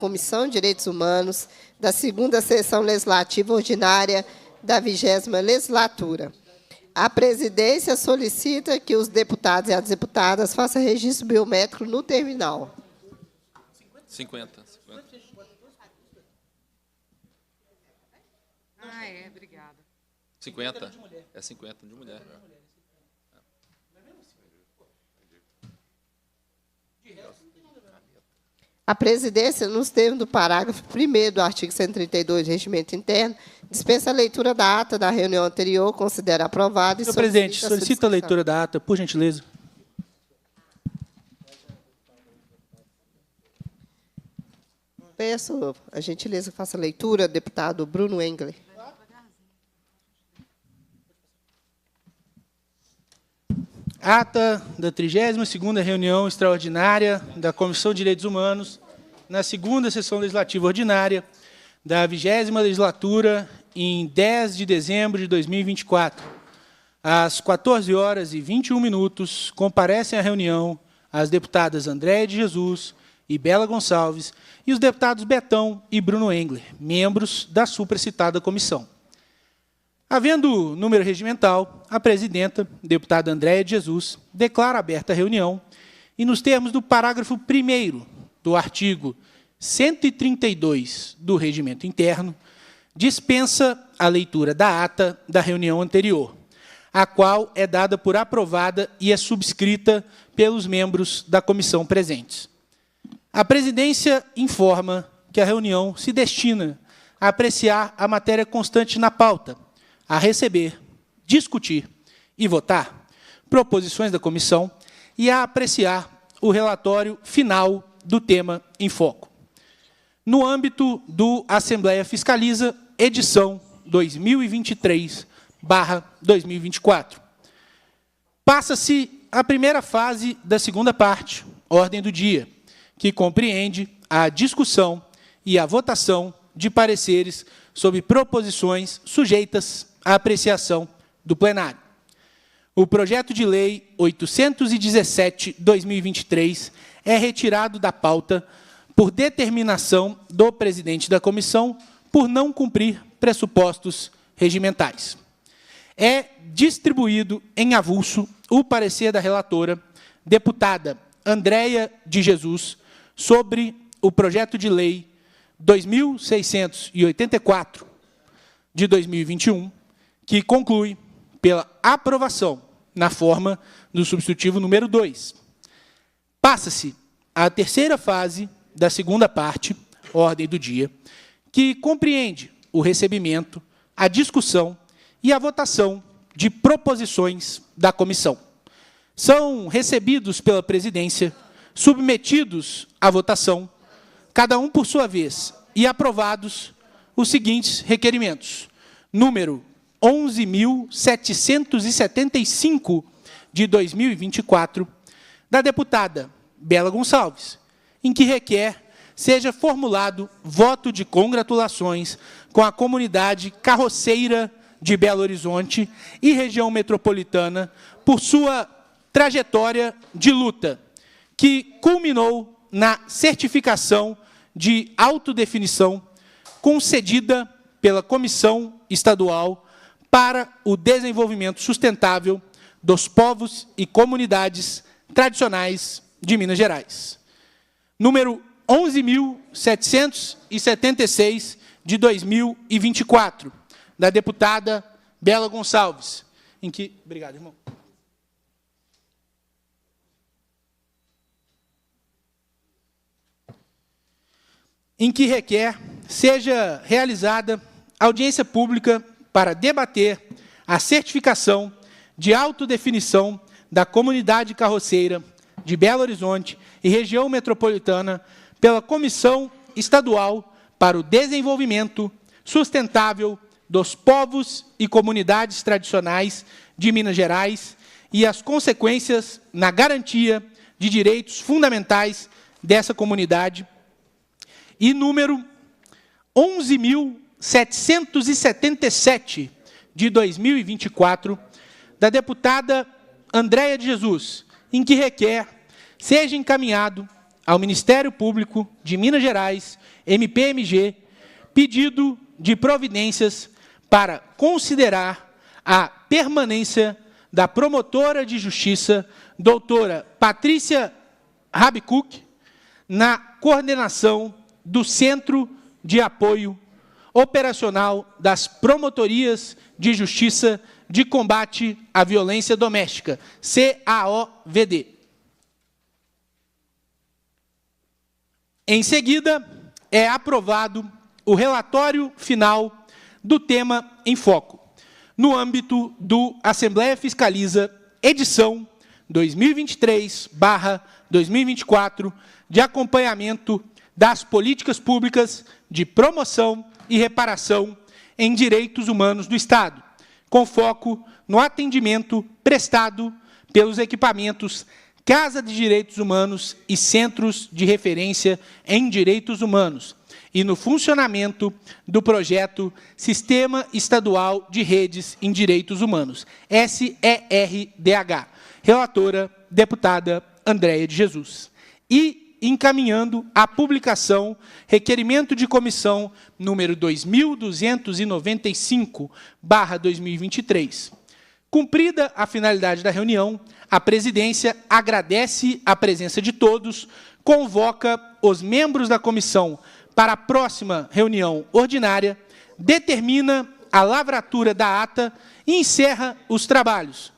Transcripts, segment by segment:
Comissão de Direitos Humanos da 2ª Sessão Legislativa Ordinária da 20ª Legislatura. A presidência solicita que os deputados e as deputadas façam registro biométrico no terminal. 50. Obrigada. 50? É 50 de mulher. A presidência, nos termos do parágrafo 1º do artigo 132 do Regimento Interno, dispensa a leitura da ata da reunião anterior, considera aprovada e Senhor presidente, solicita a leitura da ata, por gentileza. Peço a gentileza que faça a leitura, deputado Bruno Engler. Ata da 32ª reunião extraordinária da Comissão de Direitos Humanos, na 2ª Sessão Legislativa Ordinária da 20ª Legislatura, em 10 de dezembro de 2024. Às 14h21, comparecem à reunião as deputadas Andréia de Jesus e Bela Gonçalves e os deputados Betão e Bruno Engler, membros da supracitada comissão. Havendo número regimental, a presidenta, deputada Andréia de Jesus, declara aberta a reunião e, nos termos do parágrafo 1º do artigo 132 do Regimento Interno, dispensa a leitura da ata da reunião anterior, a qual é dada por aprovada e é subscrita pelos membros da comissão presentes. A presidência informa que a reunião se destina a apreciar a matéria constante na pauta, a receber, discutir e votar proposições da comissão e a apreciar o relatório final do tema em foco. No âmbito do Assembleia Fiscaliza, edição 2023/2024. Passa-se a primeira fase da segunda parte, ordem do dia, que compreende a discussão e a votação de pareceres sobre proposições sujeitas à apreciação do plenário. O projeto de lei 817/2023 é retirado da pauta por determinação do presidente da comissão por não cumprir pressupostos regimentais. É distribuído em avulso o parecer da relatora, deputada Andréia de Jesus, sobre o projeto de lei 2684 de 2021, que conclui pela aprovação na forma do substitutivo número 2. Passa-se à terceira fase da segunda parte, ordem do dia, que compreende o recebimento, a discussão e a votação de proposições da comissão. São recebidos pela presidência, submetidos à votação, cada um por sua vez, e aprovados os seguintes requerimentos. Número 11.775 de 2024, da deputada Bela Gonçalves, em que requer seja formulado voto de congratulações com a comunidade carroceira de Belo Horizonte e região metropolitana por sua trajetória de luta, que culminou na certificação de autodefinição concedida pela Comissão Estadual para o Desenvolvimento Sustentável dos Povos e Comunidades Tradicionais de Minas Gerais. Número 11.776 de 2024, da deputada Bela Gonçalves, em que... Obrigado, irmão. Em que requer seja realizada audiência pública para debater a certificação de autodefinição da comunidade carroceira de Belo Horizonte e região metropolitana pela Comissão Estadual para o Desenvolvimento Sustentável dos Povos e Comunidades Tradicionais de Minas Gerais e as consequências na garantia de direitos fundamentais dessa comunidade. E número 11.777 de 2024, da deputada Andréia de Jesus, em que requer seja encaminhado ao Ministério Público de Minas Gerais MPMG, pedido de providências para considerar a permanência da promotora de justiça, doutora Patrícia Rabicuc, na coordenação do Centro de Apoio Operacional das Promotorias de Justiça de Combate à Violência Doméstica, CAOVD. Em seguida, é aprovado o relatório final do tema em foco, no âmbito do Assembleia Fiscaliza, edição 2023/2024, de acompanhamento das políticas públicas de promoção e reparação em direitos humanos do Estado, com foco no atendimento prestado pelos equipamentos Casa de Direitos Humanos e Centros de Referência em Direitos Humanos, e no funcionamento do projeto Sistema Estadual de Redes em Direitos Humanos, SERDH. Relatora, deputada Andréia de Jesus. E encaminhando a publicação, requerimento de comissão número 2295/2023. Cumprida a finalidade da reunião, a presidência agradece a presença de todos, convoca os membros da comissão para a próxima reunião ordinária, determina a lavratura da ata e encerra os trabalhos.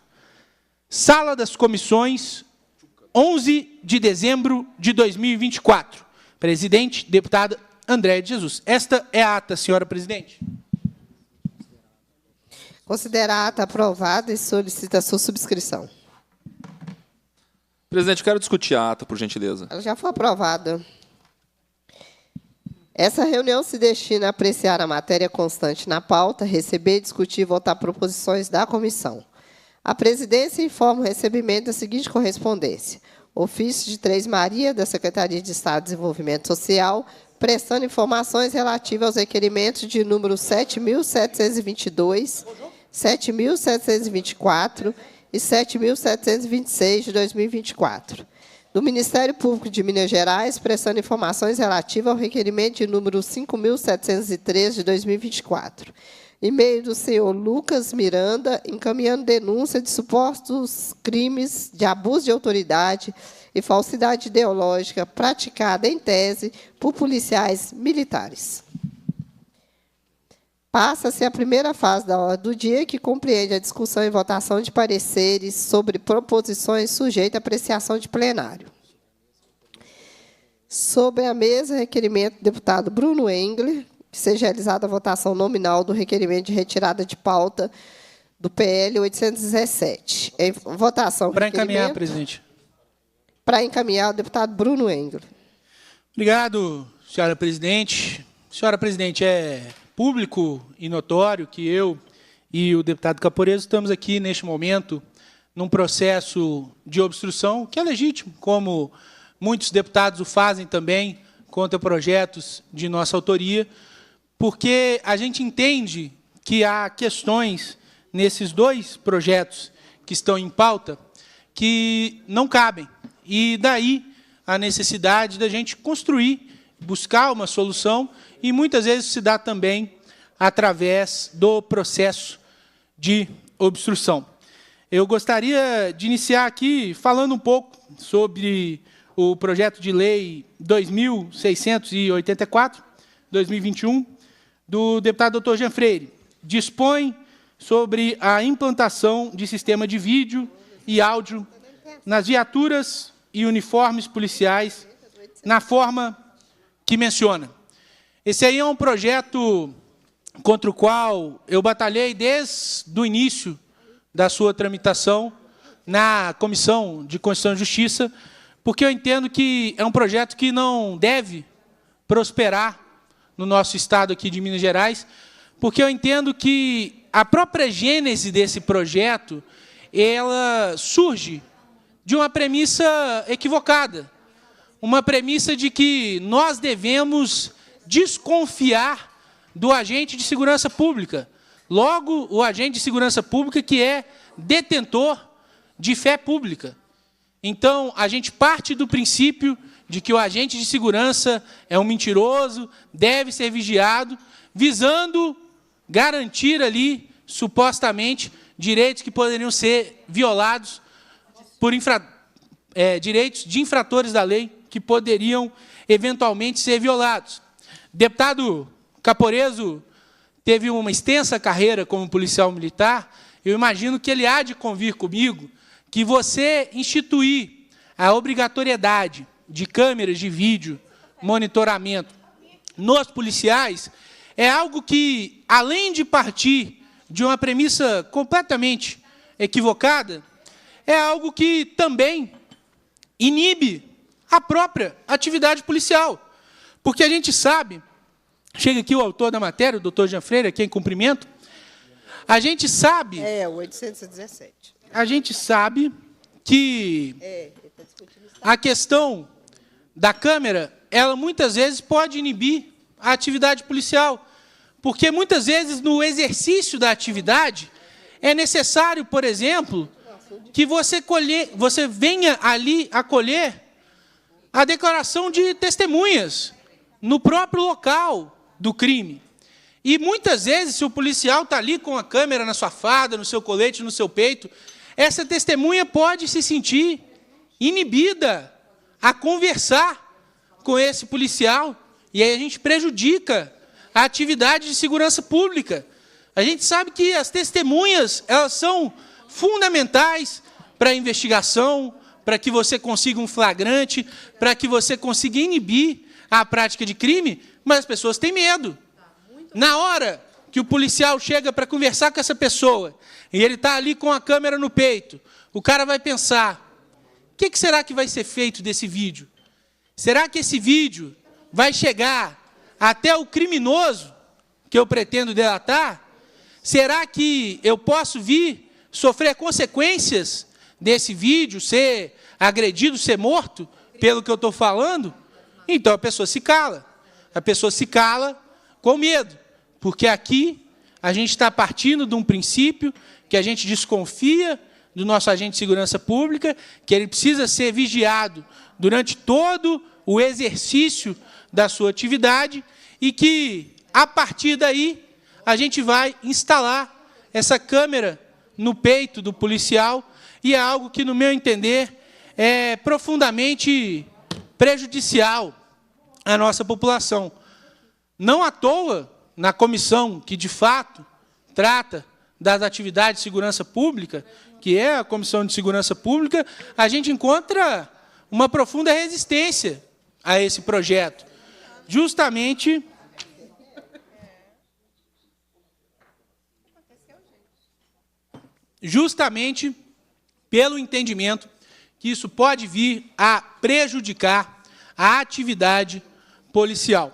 Sala das Comissões, 11 de dezembro de 2024. Presidente, deputada Andréia de Jesus. Esta é a ata, senhora presidente. Considera a ata aprovada e solicita a sua subscrição. Presidente, quero discutir a ata, por gentileza. Ela já foi aprovada. Essa reunião se destina a apreciar a matéria constante na pauta, receber, discutir e votar proposições da comissão. A presidência informa o recebimento da seguinte correspondência. Ofício de Três Maria, da Secretaria de Estado de Desenvolvimento Social, prestando informações relativas aos requerimentos de número 7.722, 7.724 e 7.726 de 2024. Do Ministério Público de Minas Gerais, prestando informações relativas ao requerimento de número 5.703 de 2024. E-mail do senhor Lucas Miranda, encaminhando denúncia de supostos crimes de abuso de autoridade e falsidade ideológica praticada, em tese, por policiais militares. Passa-se a primeira fase da ordem do dia, que compreende a discussão e votação de pareceres sobre proposições sujeitas à apreciação de plenário. Sobre a mesa, requerimento do deputado Bruno Engler, que seja realizada a votação nominal do requerimento de retirada de pauta do PL 817. Em votação. Para encaminhar, presidente. Para encaminhar, o deputado Bruno Engler. Obrigado, senhora presidente. Senhora presidente, é público e notório que eu e o deputado Caporeso estamos aqui, neste momento, num processo de obstrução, que é legítimo, como muitos deputados o fazem também, contra projetos de nossa autoria, porque a gente entende que há questões nesses dois projetos que estão em pauta que não cabem. E daí a necessidade da gente construir, buscar uma solução, e muitas vezes se dá também através do processo de obstrução. Eu gostaria de iniciar aqui falando um pouco sobre o projeto de lei 2684, 2021, do deputado Dr. Jean Freire. Dispõe sobre a implantação de sistema de vídeo e áudio nas viaturas e uniformes policiais, na forma que menciona. Esse aí é um projeto contra o qual eu batalhei desde o início da sua tramitação na Comissão de Constituição e Justiça, porque eu entendo que é um projeto que não deve prosperar no nosso estado aqui de Minas Gerais, porque eu entendo que a própria gênese desse projeto, ela surge de uma premissa equivocada, uma premissa de que nós devemos desconfiar do agente de segurança pública. Logo, o agente de segurança pública que é detentor de fé pública. Então, a gente parte do princípio de que o agente de segurança é um mentiroso, deve ser vigiado, visando garantir ali, supostamente, direitos que poderiam ser violados por direitos de infratores da lei que poderiam, eventualmente, ser violados. Deputado Caporeso teve uma extensa carreira como policial militar. Eu imagino que ele há de convir comigo que você instituir a obrigatoriedade de câmeras de vídeo, monitoramento nos policiais, é algo que, além de partir de uma premissa completamente equivocada, é algo que também inibe a própria atividade policial. Porque a gente sabe, chega aqui o autor da matéria, o doutor Jean Freire, a quem cumprimento, a gente sabe... É, o 817. A gente sabe que a questão da câmera, ela muitas vezes pode inibir a atividade policial, porque muitas vezes no exercício da atividade é necessário, por exemplo, que você venha ali acolher a declaração de testemunhas no próprio local do crime. E muitas vezes, se o policial está ali com a câmera na sua farda, no seu colete, no seu peito, essa testemunha pode se sentir inibida a conversar com esse policial, e aí a gente prejudica a atividade de segurança pública. A gente sabe que as testemunhas, elas são fundamentais para a investigação, para que você consiga um flagrante, para que você consiga inibir a prática de crime, mas as pessoas têm medo. Na hora que o policial chega para conversar com essa pessoa, e ele está ali com a câmera no peito, o cara vai pensar, o que será que vai ser feito desse vídeo? Será que esse vídeo vai chegar até o criminoso que eu pretendo delatar? Será que eu posso vir sofrer consequências desse vídeo, ser agredido, ser morto, pelo que eu estou falando? Então a pessoa se cala. A pessoa se cala com medo, porque aqui a gente está partindo de um princípio que a gente desconfia do nosso agente de segurança pública, que ele precisa ser vigiado durante todo o exercício da sua atividade e que, a partir daí, a gente vai instalar essa câmera no peito do policial, e é algo que, no meu entender, é profundamente prejudicial à nossa população. Não à toa, na comissão que, de fato, trata das atividades de segurança pública, que é a Comissão de Segurança Pública, a gente encontra uma profunda resistência a esse projeto, justamente pelo entendimento que isso pode vir a prejudicar a atividade policial.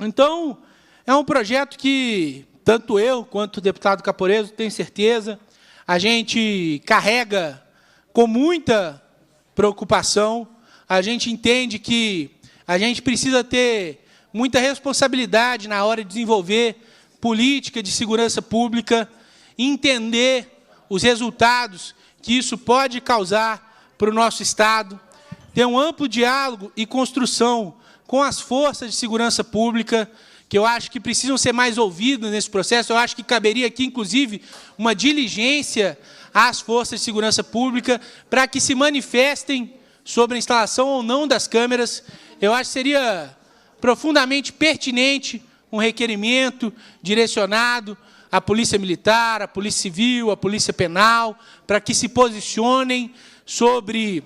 Então, é um projeto que, tanto eu quanto o deputado Caporeso, tenho certeza, a gente carrega com muita preocupação, a gente entende que a gente precisa ter muita responsabilidade na hora de desenvolver política de segurança pública, entender os resultados que isso pode causar para o nosso Estado, ter um amplo diálogo e construção com as forças de segurança pública, que eu acho que precisam ser mais ouvidas nesse processo. Eu acho que caberia aqui, inclusive, uma diligência às forças de segurança pública para que se manifestem sobre a instalação ou não das câmeras. Eu acho que seria profundamente pertinente um requerimento direcionado à Polícia Militar, à Polícia Civil, à Polícia Penal, para que se posicionem sobre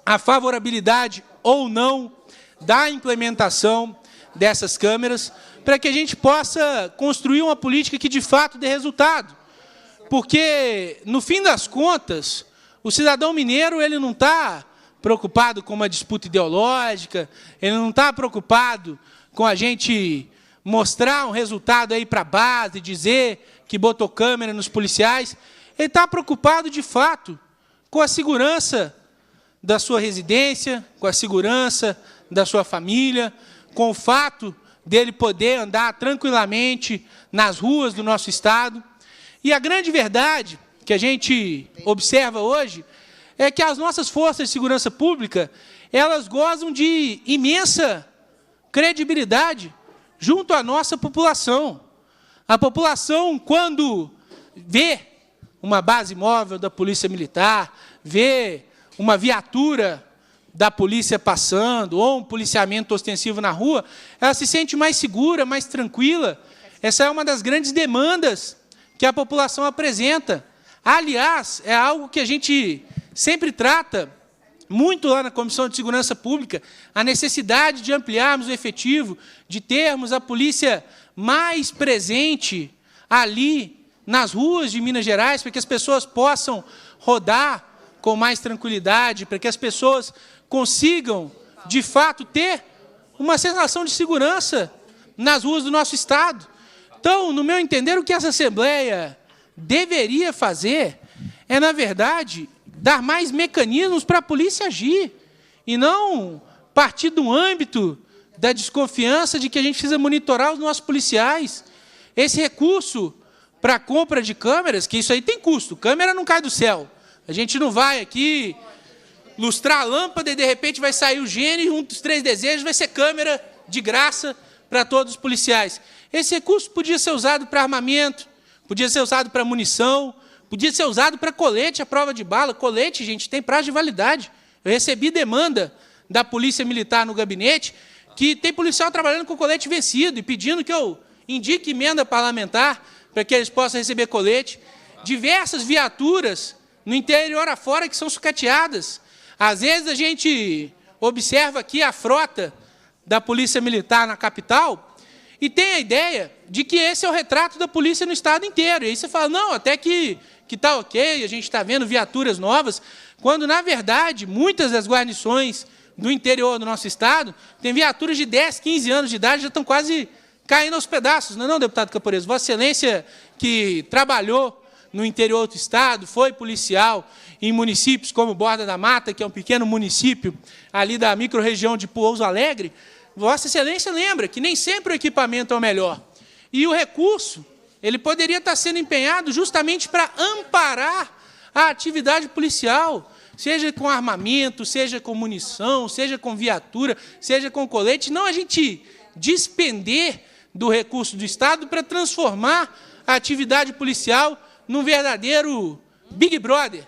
a favorabilidade ou não da implementação dessas câmeras, para que a gente possa construir uma política que, de fato, dê resultado. Porque, no fim das contas, o cidadão mineiro ele não está preocupado com uma disputa ideológica, ele não está preocupado com a gente mostrar um resultado aí para a base, dizer que botou câmera nos policiais. Ele está preocupado, de fato, com a segurança da sua residência, com a segurança da sua família, com o fato dele poder andar tranquilamente nas ruas do nosso Estado. E a grande verdade que a gente observa hoje é que as nossas forças de segurança pública, elas gozam de imensa credibilidade junto à nossa população. A população, quando vê uma base móvel da Polícia Militar, vê uma viatura da polícia passando, ou um policiamento ostensivo na rua, ela se sente mais segura, mais tranquila. Essa é uma das grandes demandas que a população apresenta. Aliás, é algo que a gente sempre trata muito lá na Comissão de Segurança Pública, a necessidade de ampliarmos o efetivo, de termos a polícia mais presente ali nas ruas de Minas Gerais, para que as pessoas possam rodar com mais tranquilidade, para que as pessoas consigam, de fato, ter uma sensação de segurança nas ruas do nosso Estado. Então, no meu entender, o que essa Assembleia deveria fazer é, na verdade, dar mais mecanismos para a polícia agir, e não partir do âmbito da desconfiança de que a gente precisa monitorar os nossos policiais. Esse recurso para a compra de câmeras, que isso aí tem custo, câmera não cai do céu. A gente não vai aqui lustrar a lâmpada e, de repente, vai sair o gênio e um dos 3 desejos vai ser câmera de graça para todos os policiais. Esse recurso podia ser usado para armamento, podia ser usado para munição, podia ser usado para colete, a prova de bala. Colete, gente, tem prazo de validade. Eu recebi demanda da Polícia Militar no gabinete que tem policial trabalhando com colete vencido e pedindo que eu indique emenda parlamentar para que eles possam receber colete. Diversas viaturas no interior afora que são sucateadas. Às vezes a gente observa aqui a frota da Polícia Militar na capital e tem a ideia de que esse é o retrato da polícia no estado inteiro. E aí você fala, não, até que está ok, a gente está vendo viaturas novas, quando, na verdade, muitas das guarnições do interior do nosso estado têm viaturas de 10, 15 anos de idade, já estão quase caindo aos pedaços. Não é não, deputado Caporeso? Vossa Excelência, que trabalhou no interior do estado, foi policial em municípios como Borda da Mata, que é um pequeno município ali da microrregião de Pouso Alegre, Vossa Excelência lembra que nem sempre o equipamento é o melhor. E o recurso, ele poderia estar sendo empenhado justamente para amparar a atividade policial, seja com armamento, seja com munição, seja com viatura, seja com colete, não a gente despender do recurso do Estado para transformar a atividade policial num verdadeiro Big Brother,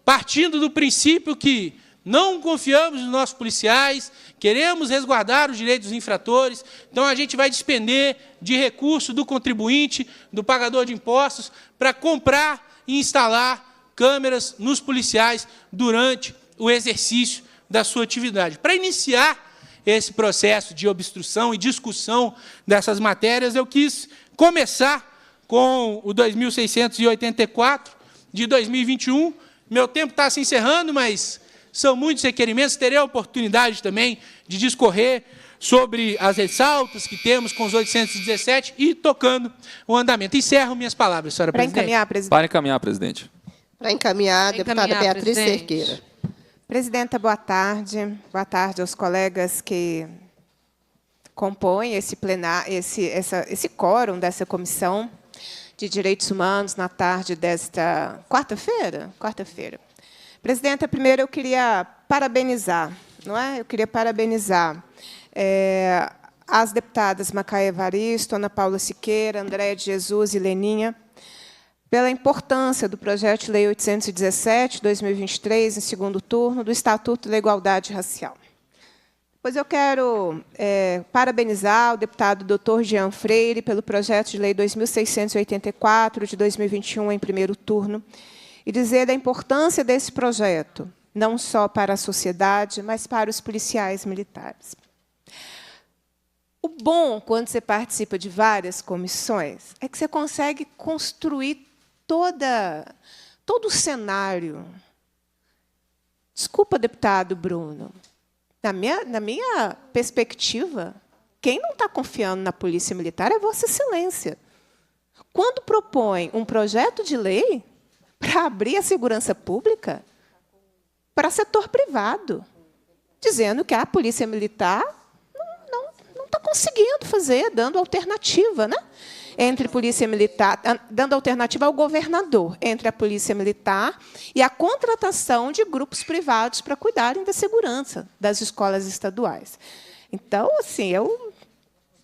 partindo do princípio que não confiamos nos nossos policiais, queremos resguardar os direitos dos infratores, então a gente vai despender de recurso do contribuinte, do pagador de impostos, para comprar e instalar câmeras nos policiais durante o exercício da sua atividade. Para iniciar esse processo de obstrução e discussão dessas matérias, eu quis começar com o 2684 de 2021. Meu tempo está se encerrando, mas são muitos requerimentos. Terei a oportunidade também de discorrer sobre as ressaltas que temos com os 817 e tocando o andamento. Encerro minhas palavras, senhora presidente. Para encaminhar, presidente. Para encaminhar, presidente. Para encaminhar, deputada Beatriz Cerqueira. Presidenta, boa tarde. Boa tarde aos colegas que compõem esse quórum dessa comissão de Direitos Humanos na tarde desta quarta-feira. Presidenta, primeiro eu queria parabenizar, não é? Eu queria parabenizar as deputadas Macaé Evaristo, Ana Paula Siqueira, Andréia de Jesus e Leninha, pela importância do projeto de lei 817, 2023, em segundo turno, do Estatuto da Igualdade Racial. Pois eu quero parabenizar o deputado Dr. Jean Freire pelo projeto de lei 2684, de 2021, em primeiro turno, e dizer da importância desse projeto, não só para a sociedade, mas para os policiais militares. O bom, quando você participa de várias comissões, é que você consegue construir todo o cenário. Desculpa, deputado Bruno, na minha perspectiva, quem não está confiando na Polícia Militar é Vossa Excelência. Quando propõe um projeto de lei para abrir a segurança pública para setor privado, dizendo que a Polícia Militar não está conseguindo fazer, dando alternativa, né? entre polícia militar, dando alternativa ao governador, entre a polícia militar e a contratação de grupos privados para cuidarem da segurança das escolas estaduais. Então, assim,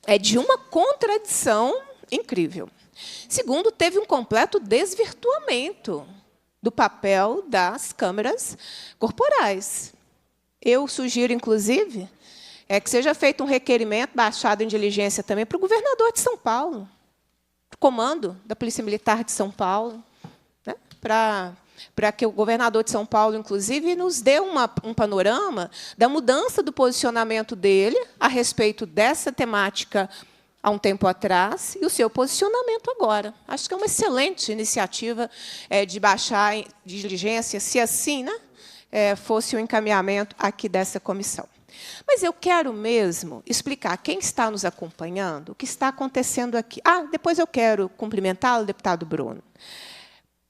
é de uma contradição incrível. Segundo, teve um completo desvirtuamento do papel das câmeras corporais. Eu sugiro, inclusive, que seja feito um requerimento baixado em diligência também para o governador de São Paulo, para o comando da Polícia Militar de São Paulo, né, para que o governador de São Paulo, inclusive, nos dê um panorama da mudança do posicionamento dele a respeito dessa temática há um tempo atrás e o seu posicionamento agora. Acho que é uma excelente iniciativa de baixar em diligência, se assim, né, fosse o encaminhamento aqui dessa comissão. Mas eu quero mesmo explicar a quem está nos acompanhando o que está acontecendo aqui. Depois eu quero cumprimentá-lo, deputado Bruno,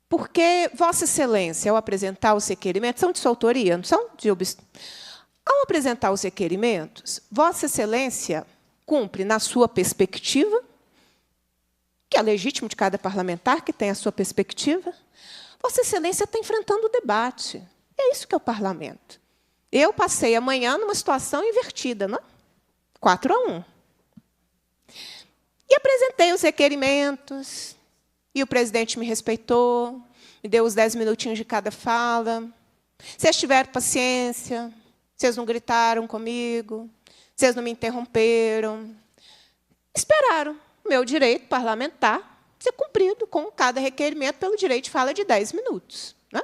porque Vossa Excelência, ao apresentar os requerimentos, são de sua autoria, não são? Ao apresentar os requerimentos, Vossa Excelência cumpre na sua perspectiva, que é legítimo de cada parlamentar que tem a sua perspectiva. Vossa Excelência está enfrentando o debate. É isso que é o parlamento. Eu passei amanhã numa situação invertida, não? 4-1. E apresentei os requerimentos, e o presidente me respeitou, me deu os 10 minutinhos de cada fala. Vocês tiveram paciência, vocês não gritaram comigo, vocês não me interromperam. Esperaram o meu direito parlamentar ser cumprido com cada requerimento pelo direito de fala de 10 minutos. Né?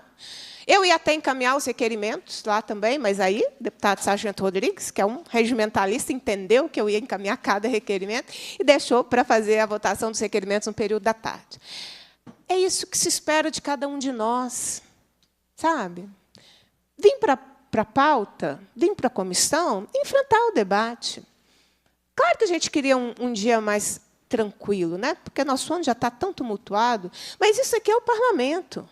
Eu ia até encaminhar os requerimentos lá também, mas aí o deputado Sargento Rodrigues, que é um regimentalista, entendeu que eu ia encaminhar cada requerimento e deixou para fazer a votação dos requerimentos no período da tarde. É isso que se espera de cada um de nós, sabe? Vim para a pauta, vim para a comissão, enfrentar o debate. Claro que a gente queria um dia mais tranquilo, né? Porque nosso ano já está tão tumultuado, mas isso aqui é o parlamento.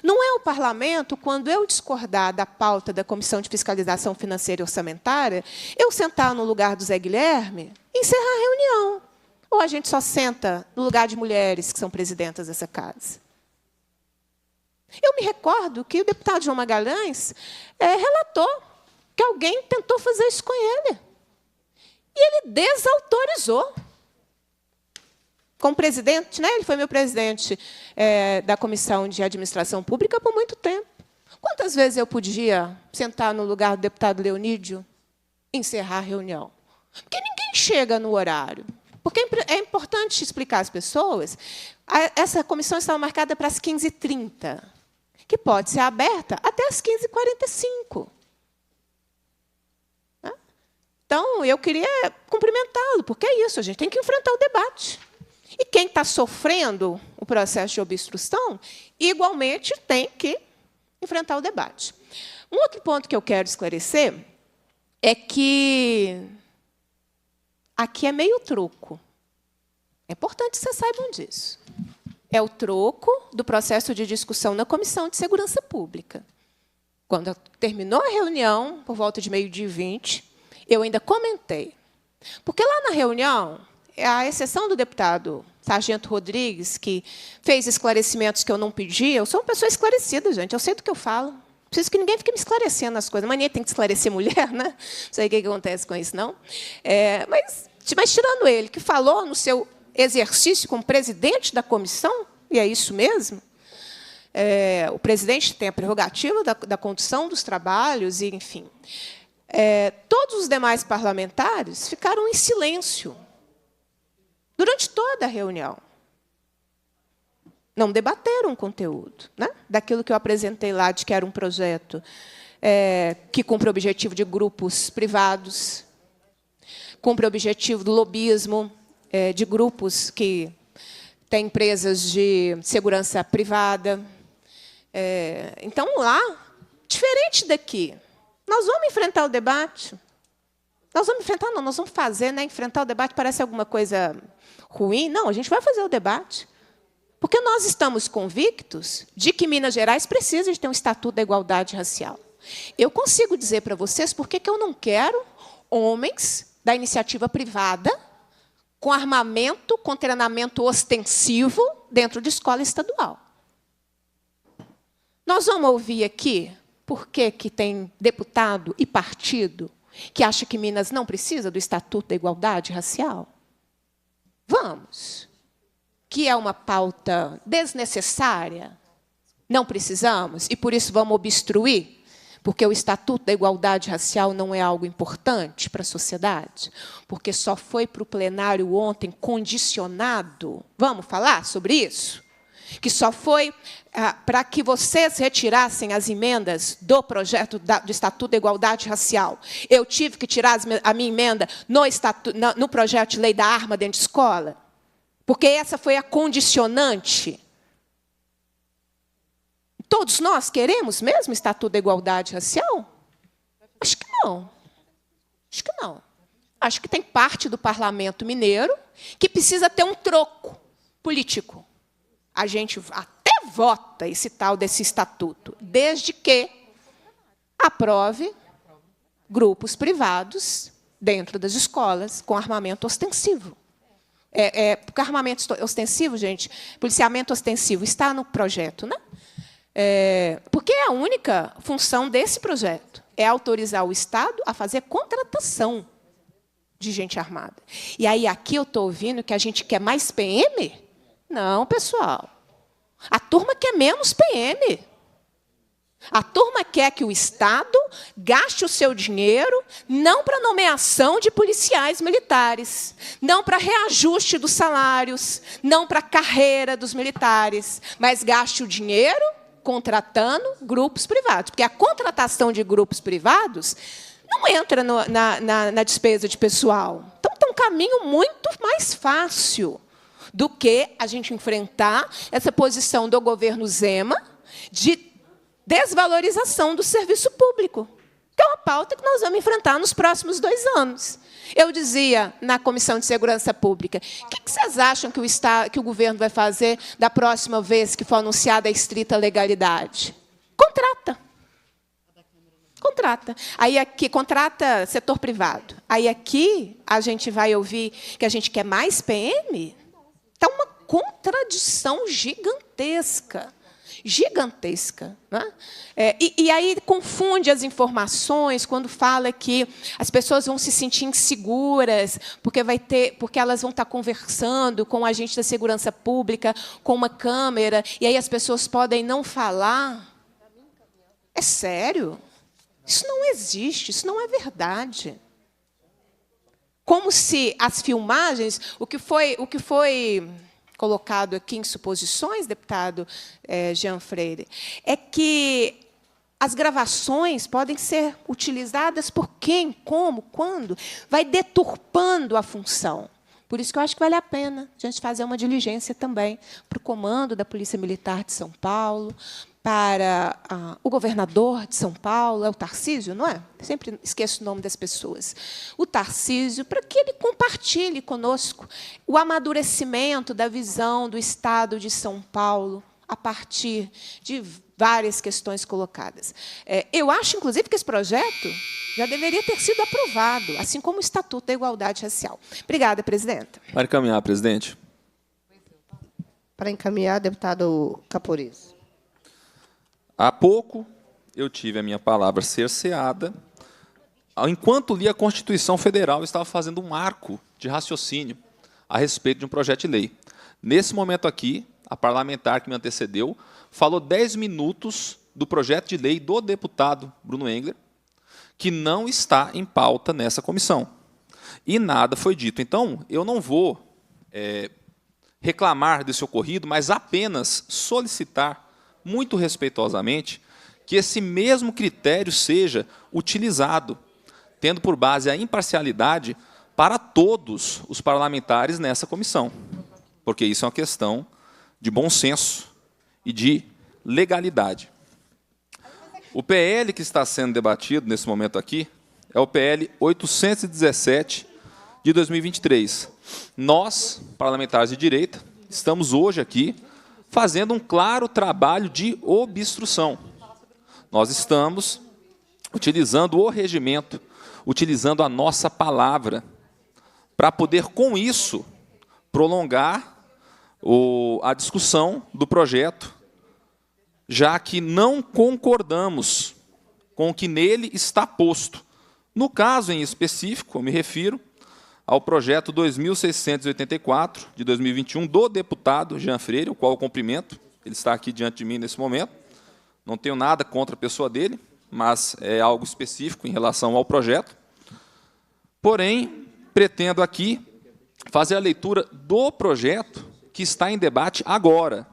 Não é o parlamento, quando eu discordar da pauta da Comissão de Fiscalização Financeira e Orçamentária, eu sentar no lugar do Zé Guilherme e encerrar a reunião. Ou a gente só senta no lugar de mulheres que são presidentas dessa casa. Eu me recordo que o deputado João Magalhães relatou que alguém tentou fazer isso com ele. E ele desautorizou. Como presidente, né? Ele foi meu presidente da Comissão de Administração Pública por muito tempo. Quantas vezes eu podia sentar no lugar do deputado Leonídio e encerrar a reunião? Porque ninguém chega no horário. Porque é importante explicar às pessoas. Essa comissão estava marcada para as 15h30, que pode ser aberta até as 15h45. Então, eu queria cumprimentá-lo, porque é isso, a gente tem que enfrentar o debate. E quem está sofrendo o processo de obstrução, igualmente tem que enfrentar o debate. Um outro ponto que eu quero esclarecer é que aqui é meio troco. É importante que vocês saibam disso. É o troco do processo de discussão na Comissão de Segurança Pública. Quando terminou a reunião, por volta de 12h20, eu ainda comentei. Porque lá na reunião, à exceção do deputado Sargento Rodrigues, que fez esclarecimentos que eu não pedi, eu sou uma pessoa esclarecida, gente, eu sei do que eu falo. Não preciso que ninguém fique me esclarecendo as coisas. Mania tem que esclarecer mulher, né? Não sei o que acontece com isso, não. Mas tirando ele, que falou no seu exercício como presidente da comissão, e é isso mesmo, o presidente tem a prerrogativa da condução dos trabalhos, e, enfim. Todos os demais parlamentares ficaram em silêncio durante toda a reunião. Não debateram o conteúdo, né, daquilo que eu apresentei lá, de que era um projeto que cumpre o objetivo de grupos privados, cumpre o objetivo do lobismo de grupos que têm empresas de segurança privada. Então, lá, diferente daqui, nós vamos enfrentar o debate. Nós vamos enfrentar, não, nós vamos fazer, né? Enfrentar o debate parece alguma coisa ruim. Não, a gente vai fazer o debate. Porque nós estamos convictos de que Minas Gerais precisa de ter um estatuto da igualdade racial. Eu consigo dizer para vocês por que eu não quero homens da iniciativa privada com armamento, com treinamento ostensivo dentro de escola estadual. Nós vamos ouvir aqui por que tem deputado e partido que acha que Minas não precisa do Estatuto da Igualdade Racial? Vamos. Que é uma pauta desnecessária? Não precisamos, e por isso vamos obstruir? Porque o Estatuto da Igualdade Racial não é algo importante para a sociedade? Porque só foi para o plenário ontem condicionado? Vamos falar sobre isso? Que só foi para que vocês retirassem as emendas do projeto do Estatuto da Igualdade Racial. Eu tive que tirar a minha emenda no projeto de lei da arma dentro de escola? Porque essa foi a condicionante. Todos nós queremos mesmo Estatuto da Igualdade Racial? Acho que não. Acho que não. Acho que tem parte do parlamento mineiro que precisa ter um troco político. A gente até vota esse tal desse estatuto, desde que aprove grupos privados dentro das escolas com armamento ostensivo. Porque armamento ostensivo, gente, policiamento ostensivo está no projeto, né? Porque é a única função desse projeto, é autorizar o Estado a fazer contratação de gente armada. E aí aqui eu estou ouvindo que a gente quer mais PM? Não, pessoal. A turma quer menos PM. A turma quer que o Estado gaste o seu dinheiro não para nomeação de policiais militares, não para reajuste dos salários, não para a carreira dos militares, mas gaste o dinheiro contratando grupos privados. Porque a contratação de grupos privados não entra na despesa de pessoal. Então, tem um caminho muito mais fácil do que a gente enfrentar essa posição do governo Zema de desvalorização do serviço público, que é uma pauta que nós vamos enfrentar nos próximos 2 anos. Eu dizia na Comissão de Segurança Pública, o que vocês acham que o governo vai fazer da próxima vez que for anunciada a estrita legalidade? Contrata. Contrata. Aí aqui, contrata setor privado. Aí aqui a gente vai ouvir que a gente quer mais PM? Está uma contradição gigantesca. Gigantesca. Né? E aí confunde as informações quando fala que as pessoas vão se sentir inseguras, porque elas vão estar conversando com o agente da segurança pública, com uma câmera, e aí as pessoas podem não falar. É sério? Isso não existe, isso não é verdade. Como se as filmagens, o que foi colocado aqui em suposições, deputado Jean Freire, é que as gravações podem ser utilizadas por quem, como, quando, vai deturpando a função. Por isso que eu acho que vale a pena a gente fazer uma diligência também para o comando da Polícia Militar de São Paulo, para o governador de São Paulo, é o Tarcísio, não é? Sempre esqueço o nome das pessoas. O Tarcísio, para que ele compartilhe conosco o amadurecimento da visão do Estado de São Paulo a partir de várias questões colocadas. Eu acho, inclusive, que esse projeto já deveria ter sido aprovado, assim como o Estatuto da Igualdade Racial. Obrigada, presidenta. Para encaminhar, presidente. Para encaminhar, deputado Caporiz. Há pouco, eu tive a minha palavra cerceada. Enquanto li a Constituição Federal, eu estava fazendo um arco de raciocínio a respeito de um projeto de lei. Nesse momento aqui, a parlamentar que me antecedeu falou 10 minutos do projeto de lei do deputado Bruno Engler, que não está em pauta nessa comissão. E nada foi dito. Então, eu não vou reclamar desse ocorrido, mas apenas solicitar, muito respeitosamente, que esse mesmo critério seja utilizado, tendo por base a imparcialidade para todos os parlamentares nessa comissão, porque isso é uma questão de bom senso e de legalidade. O PL que está sendo debatido nesse momento aqui é o PL 817 de 2023. Nós, parlamentares de direita, estamos hoje aqui fazendo um claro trabalho de obstrução. Nós estamos utilizando o regimento, utilizando a nossa palavra, para poder, com isso, prolongar a discussão do projeto, já que não concordamos com o que nele está posto. No caso em específico, eu me refiro ao projeto 2684, de 2021, do deputado Jean Freire, o qual eu cumprimento. Ele está aqui diante de mim nesse momento. Não tenho nada contra a pessoa dele, mas é algo específico em relação ao projeto. Porém, pretendo aqui fazer a leitura do projeto que está em debate agora,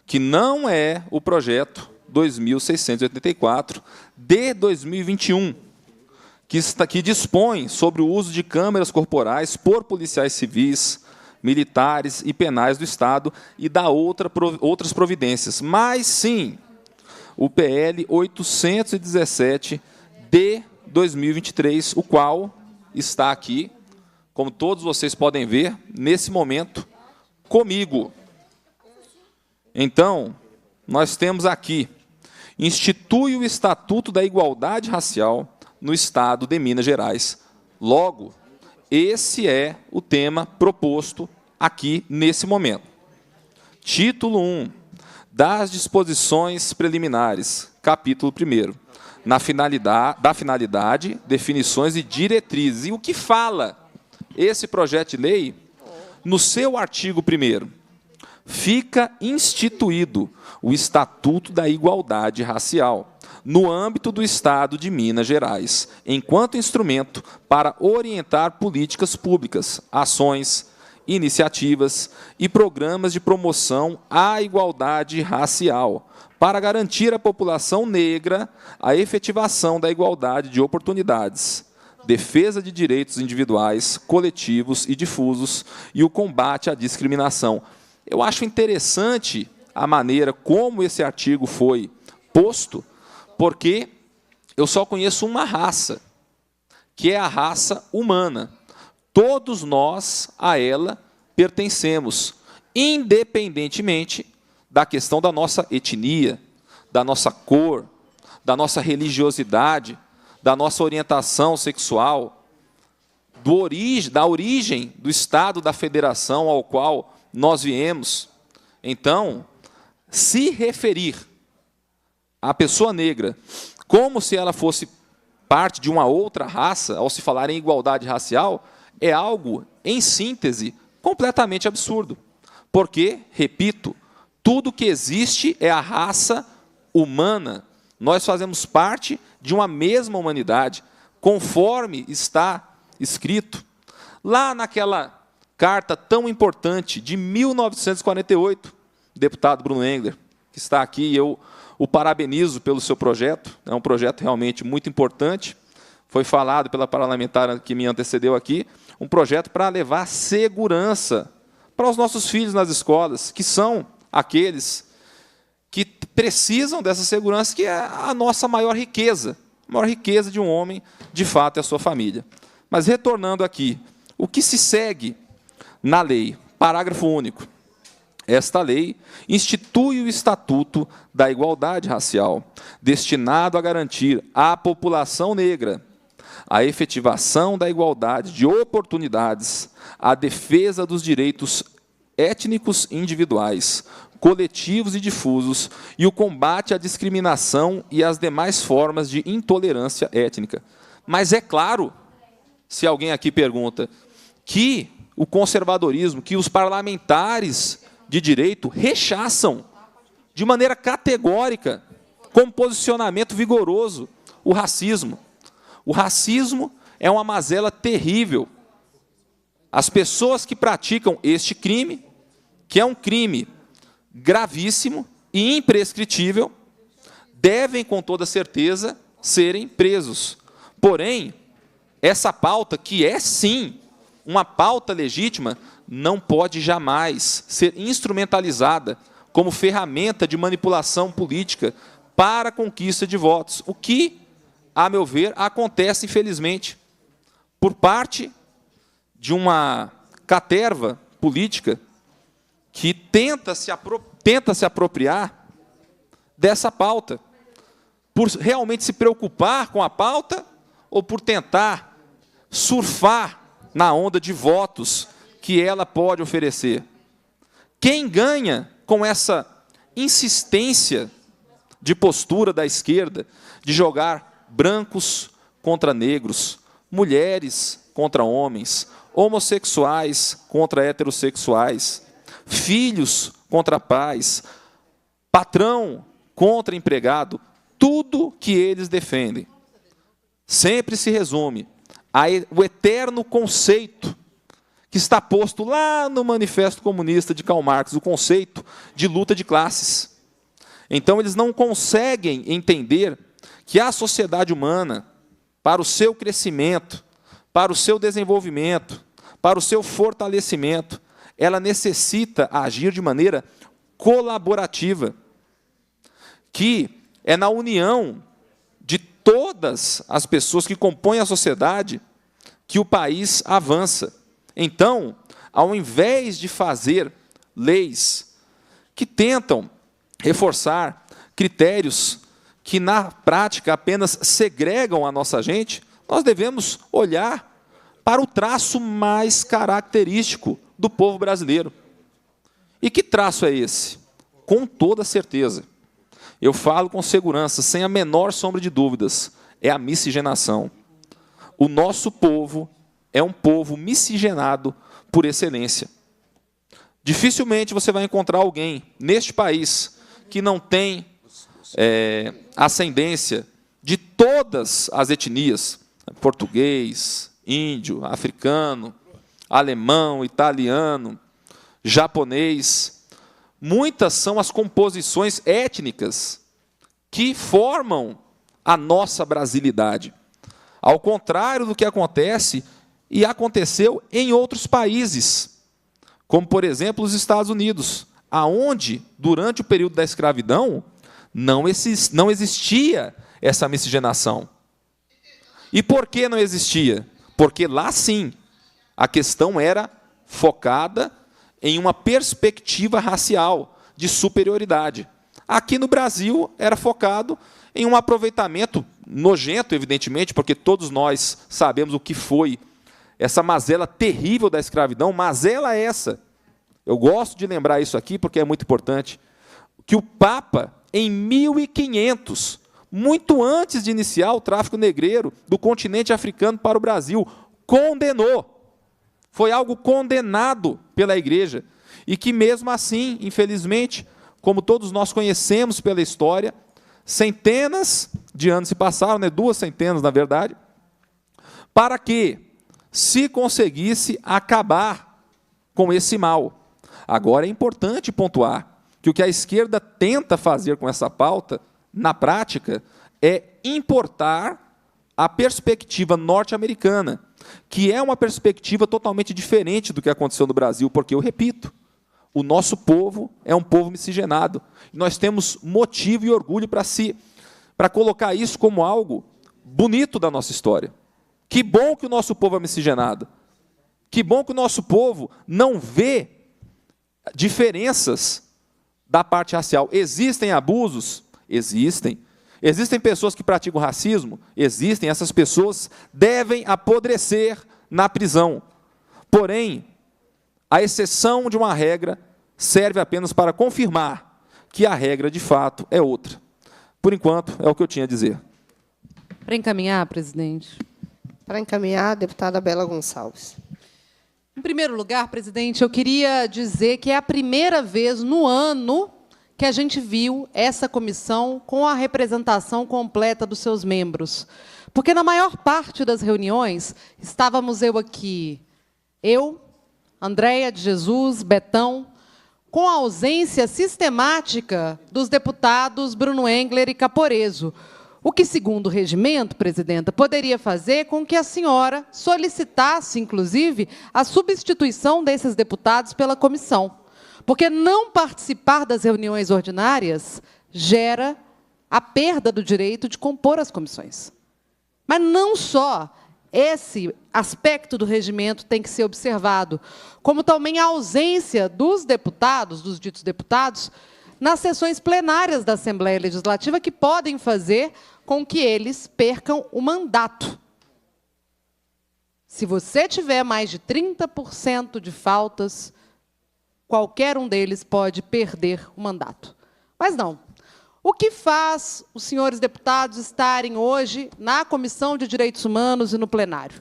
que não é o projeto 2684 de 2021, que dispõe sobre o uso de câmeras corporais por policiais civis, militares e penais do Estado e dá outras providências. Mas, sim, o PL 817 de 2023, o qual está aqui, como todos vocês podem ver, nesse momento, comigo. Então, nós temos aqui, institui o Estatuto da Igualdade Racial no Estado de Minas Gerais. Logo, esse é o tema proposto aqui nesse momento. Título 1, das disposições preliminares, capítulo 1º, da finalidade, definições e diretrizes. E o que fala esse projeto de lei? No seu artigo 1º, fica instituído o Estatuto da Igualdade Racial, no âmbito do Estado de Minas Gerais, enquanto instrumento para orientar políticas públicas, ações, iniciativas e programas de promoção à igualdade racial, para garantir à população negra a efetivação da igualdade de oportunidades, defesa de direitos individuais, coletivos e difusos e o combate à discriminação. Eu acho interessante a maneira como esse artigo foi posto, porque eu só conheço uma raça, que é a raça humana. Todos nós a ela pertencemos, independentemente da questão da nossa etnia, da nossa cor, da nossa religiosidade, da nossa orientação sexual, da origem do Estado da Federação ao qual nós viemos. Então, se referir à pessoa negra como se ela fosse parte de uma outra raça, ao se falar em igualdade racial, é algo, em síntese, completamente absurdo. Porque, repito, tudo que existe é a raça humana. Nós fazemos parte de uma mesma humanidade, conforme está escrito lá naquela carta tão importante de 1948, deputado Bruno Engler, que está aqui, e eu o parabenizo pelo seu projeto, é um projeto realmente muito importante, foi falado pela parlamentar que me antecedeu aqui, um projeto para levar segurança para os nossos filhos nas escolas, que são aqueles que precisam dessa segurança, que é a nossa maior riqueza. A maior riqueza de um homem, de fato, é a sua família. Mas, retornando aqui, o que se segue na lei? Parágrafo único. Esta lei institui o Estatuto da Igualdade Racial, destinado a garantir à população negra a efetivação da igualdade de oportunidades, a defesa dos direitos étnicos individuais, coletivos e difusos, e o combate à discriminação e às demais formas de intolerância étnica. Mas é claro, se alguém aqui pergunta, que o conservadorismo, que os parlamentares de direito rechaçam de maneira categórica, com posicionamento vigoroso, o racismo. O racismo é uma mazela terrível. As pessoas que praticam este crime, que é um crime gravíssimo e imprescritível, devem, com toda certeza, serem presos. Porém, essa pauta, que é, sim, uma pauta legítima, não pode jamais ser instrumentalizada como ferramenta de manipulação política para a conquista de votos, o que, a meu ver, acontece, infelizmente, por parte de uma caterva política que tenta se apropriar dessa pauta, por realmente se preocupar com a pauta ou por tentar surfar na onda de votos que ela pode oferecer? Quem ganha com essa insistência de postura da esquerda de jogar brancos contra negros, mulheres contra homens, homossexuais contra heterossexuais, filhos contra pais, patrão contra empregado? Tudo que eles defendem sempre se resume ao eterno conceito que está posto lá no Manifesto Comunista de Karl Marx, o conceito de luta de classes. Então, eles não conseguem entender que a sociedade humana, para o seu crescimento, para o seu desenvolvimento, para o seu fortalecimento, ela necessita agir de maneira colaborativa, que é na união de todas as pessoas que compõem a sociedade que o país avança. Então, ao invés de fazer leis que tentam reforçar critérios que, na prática, apenas segregam a nossa gente, nós devemos olhar para o traço mais característico do povo brasileiro. E que traço é esse? Com toda certeza, eu falo com segurança, sem a menor sombra de dúvidas, é a miscigenação. O nosso povo é um povo miscigenado por excelência. Dificilmente você vai encontrar alguém neste país que não tem ascendência de todas as etnias, português, índio, africano, alemão, italiano, japonês. Muitas são as composições étnicas que formam a nossa brasilidade. Ao contrário do que acontece e aconteceu em outros países, como, por exemplo, os Estados Unidos, aonde, durante o período da escravidão, não existia essa miscigenação. E por que não existia? Porque lá, sim, a questão era focada em uma perspectiva racial de superioridade. Aqui no Brasil, era focado em um aproveitamento nojento, evidentemente, porque todos nós sabemos o que foi essa mazela terrível da escravidão. Mazela essa, eu gosto de lembrar isso aqui porque é muito importante, que o Papa, em 1500, muito antes de iniciar o tráfico negreiro do continente africano para o Brasil, condenou. Foi algo condenado pela Igreja. E que, mesmo assim, infelizmente, como todos nós conhecemos pela história, centenas de anos se passaram, 2 centenas, na verdade, para que se conseguisse acabar com esse mal. Agora, é importante pontuar que o que a esquerda tenta fazer com essa pauta, na prática, é importar a perspectiva norte-americana, que é uma perspectiva totalmente diferente do que aconteceu no Brasil, porque, eu repito, o nosso povo é um povo miscigenado. E nós temos motivo e orgulho para colocar isso como algo bonito da nossa história. Que bom que o nosso povo é miscigenado. Que bom que o nosso povo não vê diferenças da parte racial. Existem abusos? Existem. Existem pessoas que praticam racismo? Existem. Essas pessoas devem apodrecer na prisão. Porém, a exceção de uma regra serve apenas para confirmar que a regra, de fato, é outra. Por enquanto, é o que eu tinha a dizer. Para encaminhar, presidente. Para encaminhar, a deputada Bela Gonçalves. Em primeiro lugar, presidente, eu queria dizer que é a primeira vez no ano que a gente viu essa comissão com a representação completa dos seus membros. Porque, na maior parte das reuniões, estávamos eu, Andréia de Jesus, Betão, com a ausência sistemática dos deputados Bruno Engler e Caporeso, o que, segundo o regimento, presidenta, poderia fazer com que a senhora solicitasse, inclusive, a substituição desses deputados pela comissão. Porque não participar das reuniões ordinárias gera a perda do direito de compor as comissões. Mas não só esse aspecto do regimento tem que ser observado, como também a ausência dos deputados, dos ditos deputados, nas sessões plenárias da Assembleia Legislativa, que podem fazer com que eles percam o mandato. Se você tiver mais de 30% de faltas, qualquer um deles pode perder o mandato. Mas não. O que faz os senhores deputados estarem hoje na Comissão de Direitos Humanos e no plenário?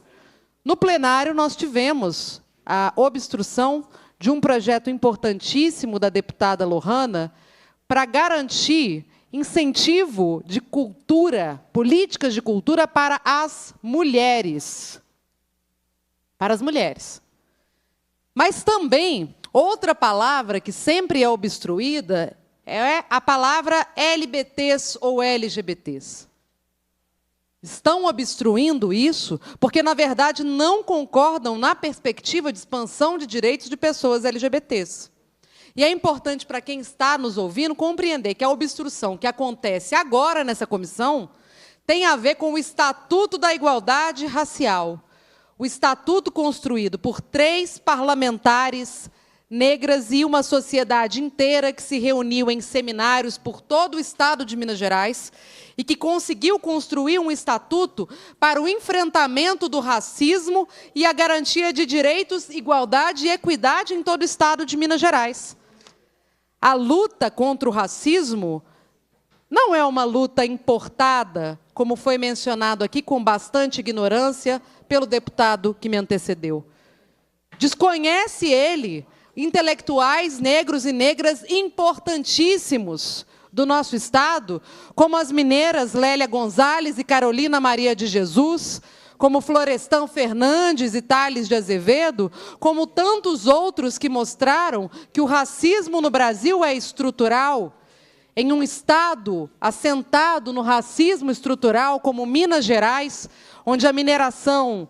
No plenário, nós tivemos a obstrução de um projeto importantíssimo da deputada Lohana para garantir incentivo de cultura, políticas de cultura para as mulheres. Para as mulheres. Mas também, outra palavra que sempre é obstruída é a palavra LBTs ou LGBTs. Estão obstruindo isso porque, na verdade, não concordam na perspectiva de expansão de direitos de pessoas LGBTs. E é importante para quem está nos ouvindo compreender que a obstrução que acontece agora nessa comissão tem a ver com o Estatuto da Igualdade Racial. O estatuto construído por 3 parlamentares negras e uma sociedade inteira que se reuniu em seminários por todo o estado de Minas Gerais e que conseguiu construir um estatuto para o enfrentamento do racismo e a garantia de direitos, igualdade e equidade em todo o estado de Minas Gerais. A luta contra o racismo não é uma luta importada, como foi mencionado aqui com bastante ignorância pelo deputado que me antecedeu. Desconhece ele intelectuais negros e negras importantíssimos do nosso estado, como as mineiras Lélia Gonzalez e Carolina Maria de Jesus, como Florestan Fernandes e Tales de Azevedo, como tantos outros que mostraram que o racismo no Brasil é estrutural. Em um estado assentado no racismo estrutural, como Minas Gerais, onde a mineração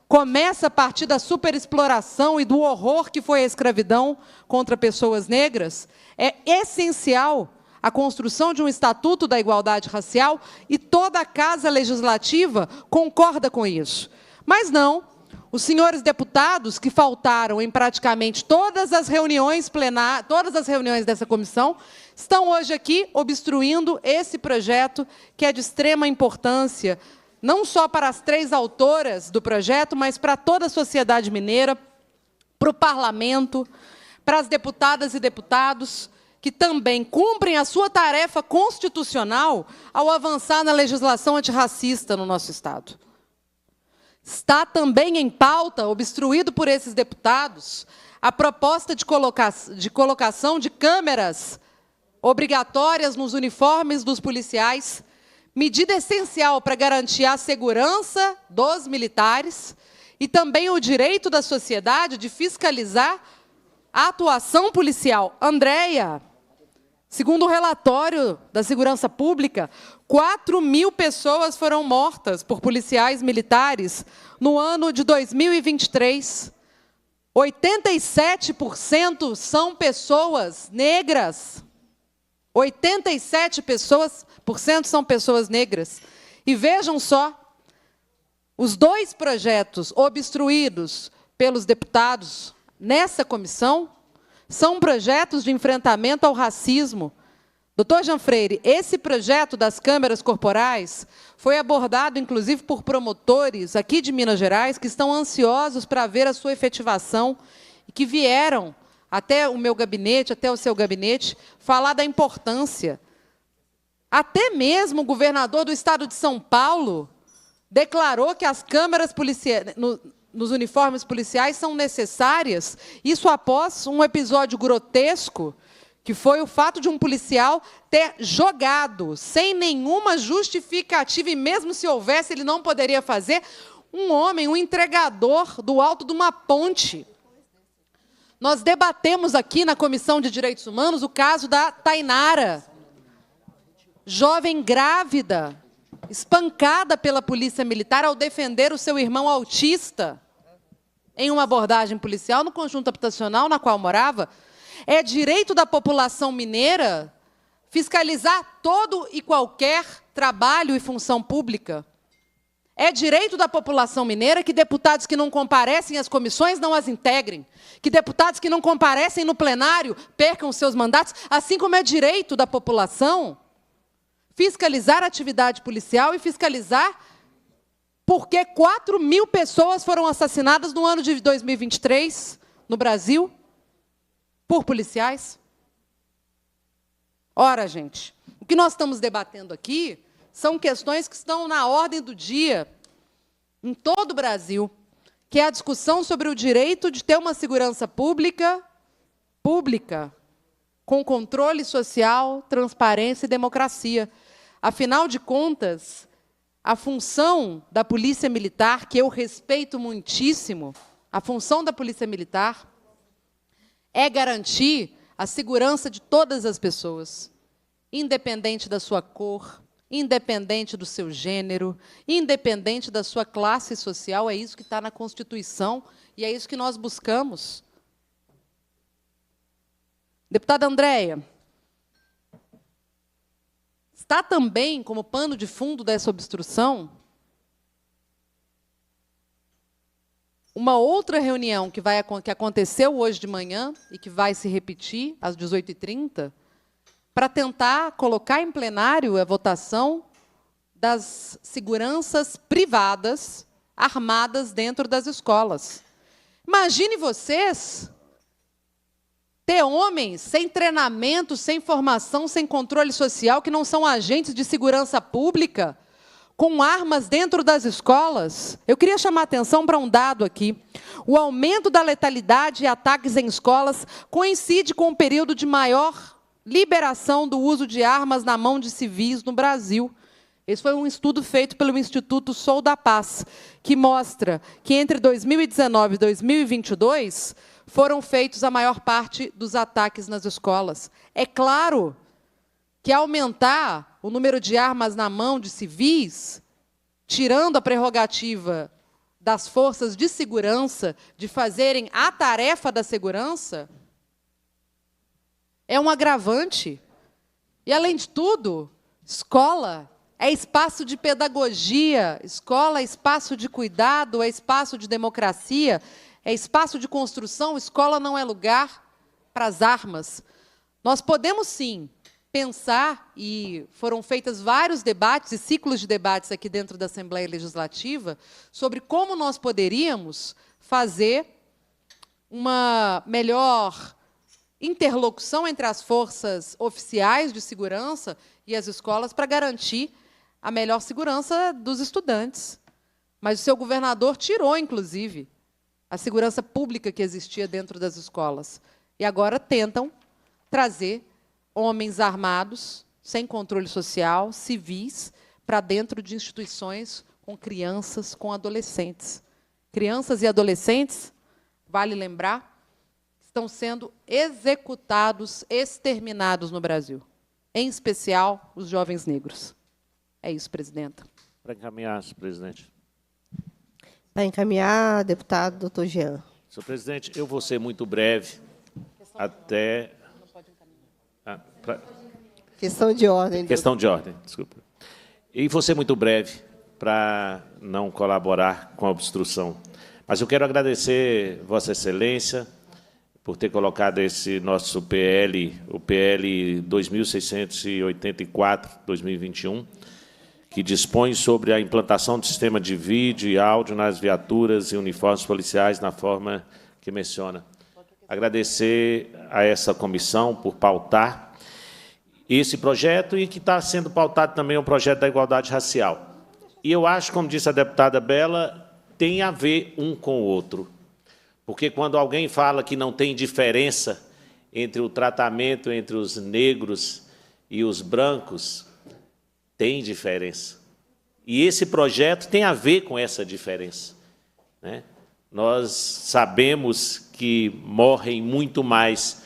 começa a partir da superexploração e do horror que foi a escravidão contra pessoas negras, é essencial a construção de um Estatuto da Igualdade Racial e toda a Casa Legislativa concorda com isso. Mas não, os senhores deputados que faltaram em praticamente todas as reuniões dessa comissão, estão hoje aqui obstruindo esse projeto que é de extrema importância, não só para as 3 autoras do projeto, mas para toda a sociedade mineira, para o parlamento, para as deputadas e deputados, que também cumprem a sua tarefa constitucional ao avançar na legislação antirracista no nosso estado. Está também em pauta, obstruído por esses deputados, a proposta de colocação de câmeras obrigatórias nos uniformes dos policiais, medida essencial para garantir a segurança dos militares e também o direito da sociedade de fiscalizar a atuação policial. Andréia, segundo o relatório da Segurança Pública, 4.000 pessoas foram mortas por policiais militares no ano de 2023. 87% são pessoas negras. 87% são pessoas negras. E vejam só, os 2 projetos obstruídos pelos deputados nessa comissão são projetos de enfrentamento ao racismo. Doutor Jean Freire, esse projeto das câmeras corporais foi abordado, inclusive, por promotores aqui de Minas Gerais que estão ansiosos para ver a sua efetivação e que vieram até o meu gabinete, até o seu gabinete, falar da importância. Até mesmo o governador do estado de São Paulo declarou que as câmeras nos uniformes policiais são necessárias, isso após um episódio grotesco, que foi o fato de um policial ter jogado, sem nenhuma justificativa, e mesmo se houvesse, ele não poderia fazer, um homem, um entregador, do alto de uma ponte. Nós debatemos aqui na Comissão de Direitos Humanos o caso da Tainara, jovem grávida, espancada pela polícia militar ao defender o seu irmão autista em uma abordagem policial no conjunto habitacional na qual morava. É direito da população mineira fiscalizar todo e qualquer trabalho e função pública. É direito da população mineira que deputados que não comparecem às comissões não as integrem, que deputados que não comparecem no plenário percam seus mandatos, assim como é direito da população fiscalizar a atividade policial e fiscalizar Por que 4.000 pessoas foram assassinadas no ano de 2023, no Brasil, por policiais? Ora, gente, o que nós estamos debatendo aqui são questões que estão na ordem do dia em todo o Brasil, que é a discussão sobre o direito de ter uma segurança pública, com controle social, transparência e democracia. Afinal de contas, a função da Polícia Militar, que eu respeito muitíssimo, a função da Polícia Militar é garantir a segurança de todas as pessoas, independente da sua cor, independente do seu gênero, independente da sua classe social. É isso que está na Constituição e é isso que nós buscamos. Deputada Andréia, está também como pano de fundo dessa obstrução uma outra reunião que aconteceu hoje de manhã e que vai se repetir às 18h30, para tentar colocar em plenário a votação das seguranças privadas armadas dentro das escolas. Imagine vocês ter homens sem treinamento, sem formação, sem controle social, que não são agentes de segurança pública, com armas dentro das escolas. Eu queria chamar a atenção para um dado aqui. O aumento da letalidade e ataques em escolas coincide com o período de maior liberação do uso de armas na mão de civis no Brasil. Esse foi um estudo feito pelo Instituto Sou da Paz, que mostra que entre 2019 e 2022 foram feitos a maior parte dos ataques nas escolas. É claro que aumentar o número de armas na mão de civis, tirando a prerrogativa das forças de segurança de fazerem a tarefa da segurança, é um agravante. E, além de tudo, escola é espaço de pedagogia, escola é espaço de cuidado, é espaço de democracia, é espaço de construção. Escola não é lugar para as armas. Nós podemos, sim, pensar, e foram feitos vários debates e ciclos de debates aqui dentro da Assembleia Legislativa, sobre como nós poderíamos fazer uma melhor interlocução entre as forças oficiais de segurança e as escolas para garantir a melhor segurança dos estudantes. Mas o seu governador tirou, inclusive, a segurança pública que existia dentro das escolas. E agora tentam trazer homens armados, sem controle social, civis, para dentro de instituições com crianças, com adolescentes. Crianças e adolescentes, vale lembrar, estão sendo executados, exterminados no Brasil, em especial os jovens negros. É isso, presidenta. Para encaminhar, senhor presidente. Para encaminhar, deputado doutor Jean. Senhor presidente, eu vou ser muito breve, até... Questão de ordem. Questão de ordem, desculpa. E vou ser muito breve, para não colaborar com a obstrução. Mas eu quero agradecer Vossa Excelência por ter colocado esse nosso PL, o PL 2684/2021, que dispõe sobre a implantação do sistema de vídeo e áudio nas viaturas e uniformes policiais na forma que menciona. Agradecer a essa comissão por pautar esse projeto e que está sendo pautado também o projeto da igualdade racial. E eu acho, como disse a deputada Bela, tem a ver um com o outro. Porque quando alguém fala que não tem diferença entre o tratamento entre os negros e os brancos, tem diferença. E esse projeto tem a ver com essa diferença, né? Nós sabemos que morrem muito mais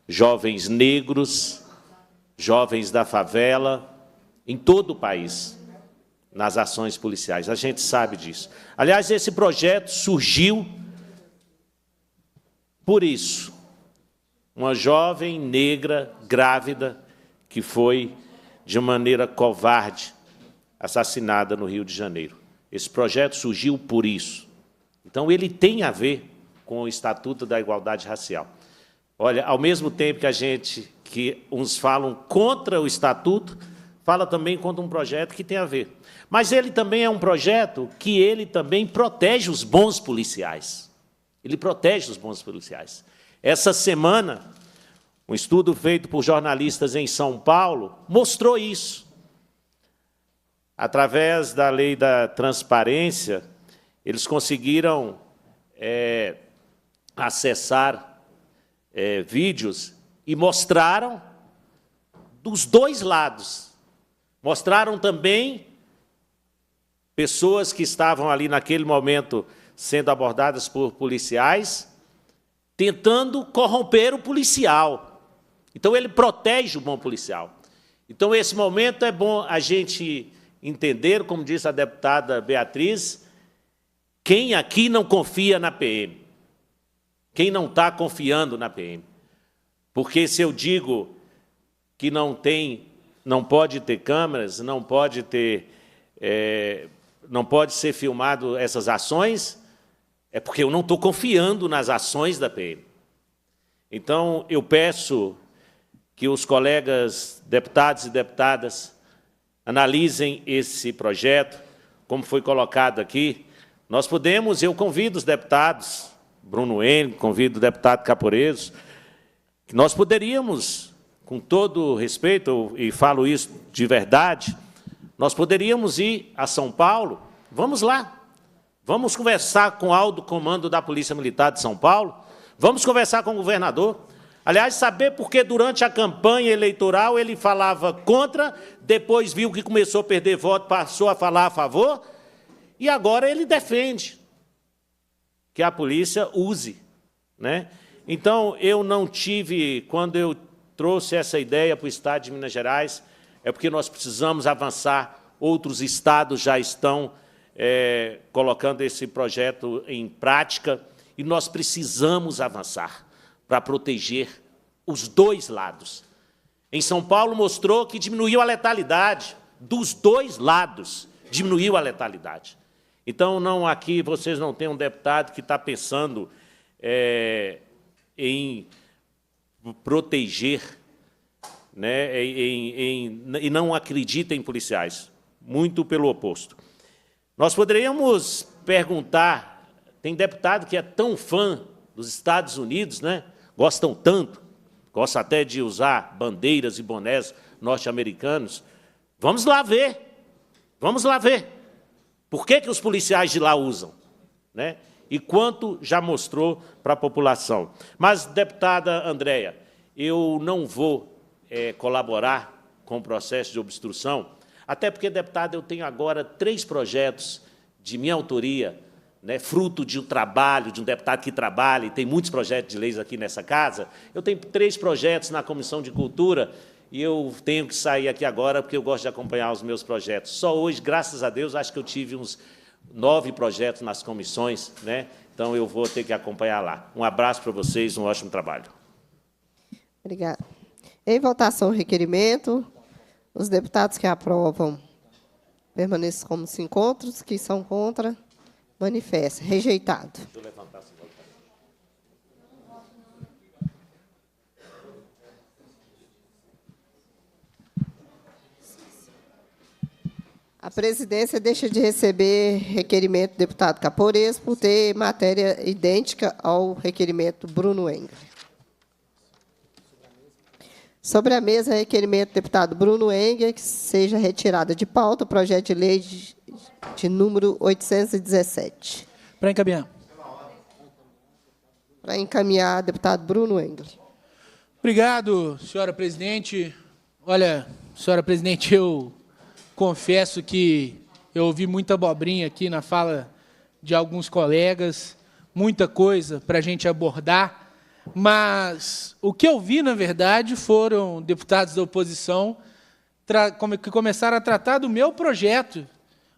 jovens negros, jovens da favela, em todo o país, nas ações policiais. A gente sabe disso. Aliás, esse projeto surgiu por isso. Uma jovem negra grávida que foi, de maneira covarde, assassinada no Rio de Janeiro. Esse projeto surgiu por isso. Então, ele tem a ver com o Estatuto da Igualdade Racial. Olha, ao mesmo tempo que uns falam contra o Estatuto, fala também contra um projeto que tem a ver. Mas ele também é um projeto que ele também protege os bons policiais. Ele protege os bons policiais. Essa semana, um estudo feito por jornalistas em São Paulo mostrou isso. Através da lei da transparência, eles conseguiram acessar vídeos e mostraram dos dois lados. Mostraram também pessoas que estavam ali naquele momento sendo abordadas por policiais, tentando corromper o policial. Então, ele protege o bom policial. Então, esse momento é bom a gente entender, como disse a deputada Beatriz, quem aqui não confia na PM? Quem não está confiando na PM? Porque se eu digo que não pode ter câmeras, não pode ser filmado essas ações, é porque eu não estou confiando nas ações da PM. Então, eu peço que os colegas deputados e deputadas analisem esse projeto, como foi colocado aqui. Nós podemos, eu convido os deputados, Bruno Engler, convido o deputado Caporeso, que nós poderíamos, com todo respeito, e falo isso de verdade, nós poderíamos ir a São Paulo, vamos lá, vamos conversar com o alto comando da Polícia Militar de São Paulo, vamos conversar com o governador. Aliás, saber porque durante a campanha eleitoral ele falava contra, depois viu que começou a perder voto, passou a falar a favor, e agora ele defende que a polícia use, né? Então, eu não tive, quando eu trouxe essa ideia para o Estado de Minas Gerais, é porque nós precisamos avançar, outros estados já estão colocando esse projeto em prática, e nós precisamos avançar para proteger os dois lados. Em São Paulo mostrou que diminuiu a letalidade, dos dois lados diminuiu a letalidade. Então, não aqui, vocês não têm um deputado que está pensando em proteger, né, e não acredita em policiais, muito pelo oposto. Nós poderíamos perguntar, tem deputado que é tão fã dos Estados Unidos, né, gostam tanto, gostam até de usar bandeiras e bonés norte-americanos. Vamos lá ver, vamos lá ver. Por que os policiais de lá usam, né? E quanto já mostrou para a população. Mas, deputada Andréia, eu não vou colaborar com o processo de obstrução, até porque, deputada, eu tenho agora 3 projetos de minha autoria, né, fruto de um trabalho, de um deputado que trabalha, e tem muitos projetos de leis aqui nessa casa. Eu tenho 3 projetos na Comissão de Cultura, e eu tenho que sair aqui agora porque eu gosto de acompanhar os meus projetos. Só hoje, graças a Deus, acho que eu tive uns 9 projetos nas comissões, né? Então, eu vou ter que acompanhar lá. Um abraço para vocês, um ótimo trabalho. Obrigada. Em votação, o requerimento. Os deputados que aprovam permaneçam como se encontram, os que são contra, manifestem. Rejeitado. Deixa eu levantar essa votação. A presidência deixa de receber requerimento do deputado Caporeso por ter matéria idêntica ao requerimento Bruno Engler. Sobre a mesa, requerimento do deputado Bruno Engler, que seja retirada de pauta o projeto de lei de número 817. Para encaminhar. Para encaminhar, deputado Bruno Engler. Obrigado, senhora presidente. Olha, senhora presidente, eu confesso que eu ouvi muita abobrinha aqui na fala de alguns colegas, muita coisa para a gente abordar, mas o que eu vi, na verdade, foram deputados da oposição que começaram a tratar do meu projeto,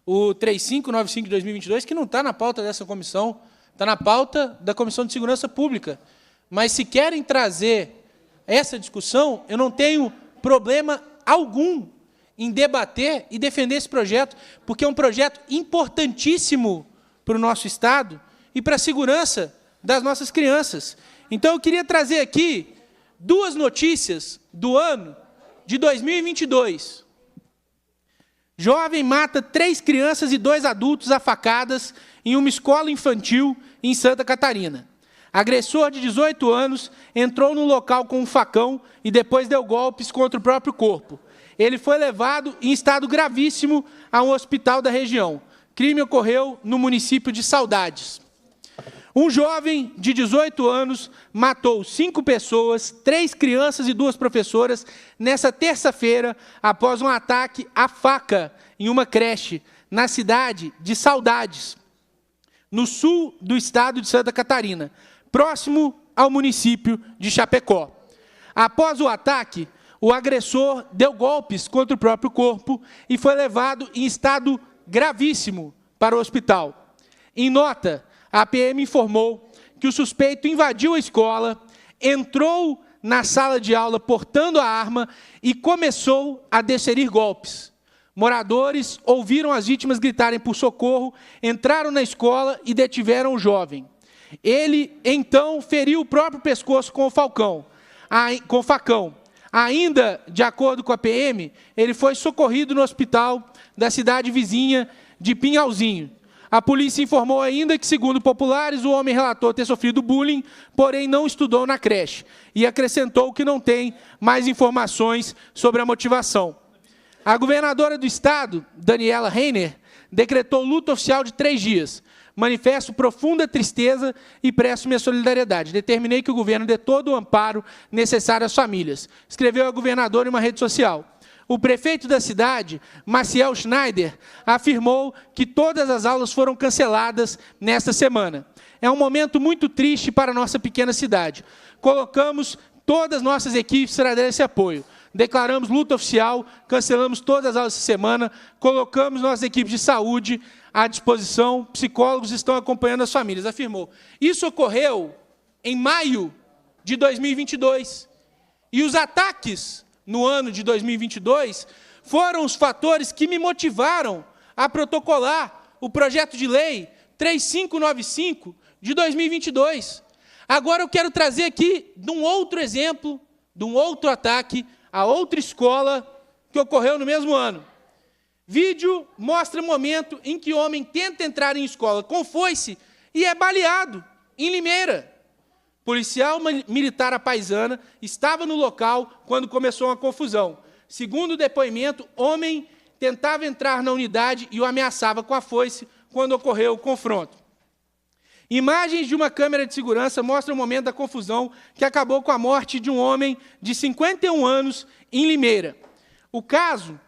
o 3595 de 2022, que não está na pauta dessa comissão, está na pauta da Comissão de Segurança Pública. Mas, se querem trazer essa discussão, eu não tenho problema algum em debater e defender esse projeto, porque é um projeto importantíssimo para o nosso Estado e para a segurança das nossas crianças. Então, eu queria trazer aqui 2 notícias do ano de 2022. Jovem mata 3 crianças e 2 adultos a facadas em uma escola infantil em Santa Catarina. Agressor de 18 anos entrou no local com um facão e depois deu golpes contra o próprio corpo. Ele foi levado em estado gravíssimo a um hospital da região. Crime ocorreu no município de Saudades. Um jovem de 18 anos matou 5 pessoas, 3 crianças e 2 professoras, nessa terça-feira, após um ataque à faca em uma creche, na cidade de Saudades, no sul do estado de Santa Catarina, próximo ao município de Chapecó. Após o ataque, o agressor deu golpes contra o próprio corpo e foi levado em estado gravíssimo para o hospital. Em nota, a PM informou que o suspeito invadiu a escola, entrou na sala de aula portando a arma e começou a desferir golpes. Moradores ouviram as vítimas gritarem por socorro, entraram na escola e detiveram o jovem. Ele, então, feriu o próprio pescoço com o facão. Ainda, de acordo com a PM, ele foi socorrido no hospital da cidade vizinha de Pinhalzinho. A polícia informou ainda que, segundo populares, o homem relatou ter sofrido bullying, porém não estudou na creche, e acrescentou que não tem mais informações sobre a motivação. A governadora do estado, Daniela Reiner, decretou luto oficial de 3 dias. Manifesto profunda tristeza e presto minha solidariedade. Determinei que o governo dê todo o amparo necessário às famílias, escreveu a governadora em uma rede social. O prefeito da cidade, Maciel Schneider, afirmou que todas as aulas foram canceladas nesta semana. É um momento muito triste para a nossa pequena cidade. Colocamos todas as nossas equipes para dar esse apoio. Declaramos luta oficial, cancelamos todas as aulas essa semana, colocamos nossas equipes de saúde à disposição, psicólogos estão acompanhando as famílias, afirmou. Isso ocorreu em maio de 2022. E os ataques no ano de 2022 foram os fatores que me motivaram a protocolar o projeto de lei 3595 de 2022. Agora eu quero trazer aqui de um outro exemplo, de um outro ataque a outra escola que ocorreu no mesmo ano. Vídeo mostra o momento em que o homem tenta entrar em escola com foice e é baleado em Limeira. Policial militar à paisana estava no local quando começou uma confusão. Segundo o depoimento, homem tentava entrar na unidade e o ameaçava com a foice quando ocorreu o confronto. Imagens de uma câmera de segurança mostram o momento da confusão que acabou com a morte de um homem de 51 anos em Limeira. O caso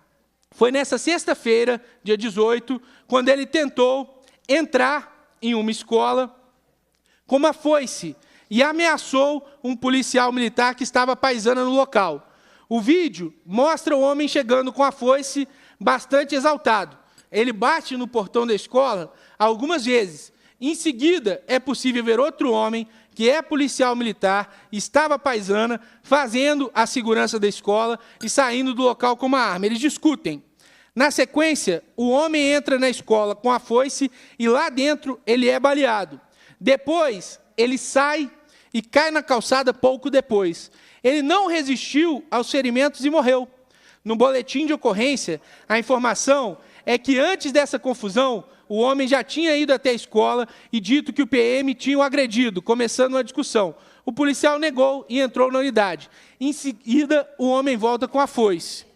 foi nessa sexta-feira, dia 18, quando ele tentou entrar em uma escola com uma foice e ameaçou um policial militar que estava à paisana no local. O vídeo mostra o homem chegando com a foice bastante exaltado. Ele bate no portão da escola algumas vezes. Em seguida, é possível ver outro homem, que é policial militar, estava à paisana, fazendo a segurança da escola e saindo do local com uma arma. Eles discutem. Na sequência, o homem entra na escola com a foice e lá dentro ele é baleado. Depois, ele sai e cai na calçada pouco depois. Ele não resistiu aos ferimentos e morreu. No boletim de ocorrência, a informação é que antes dessa confusão, o homem já tinha ido até a escola e dito que o PM tinha o agredido, começando uma discussão. O policial negou e entrou na unidade. Em seguida, o homem volta com a foice.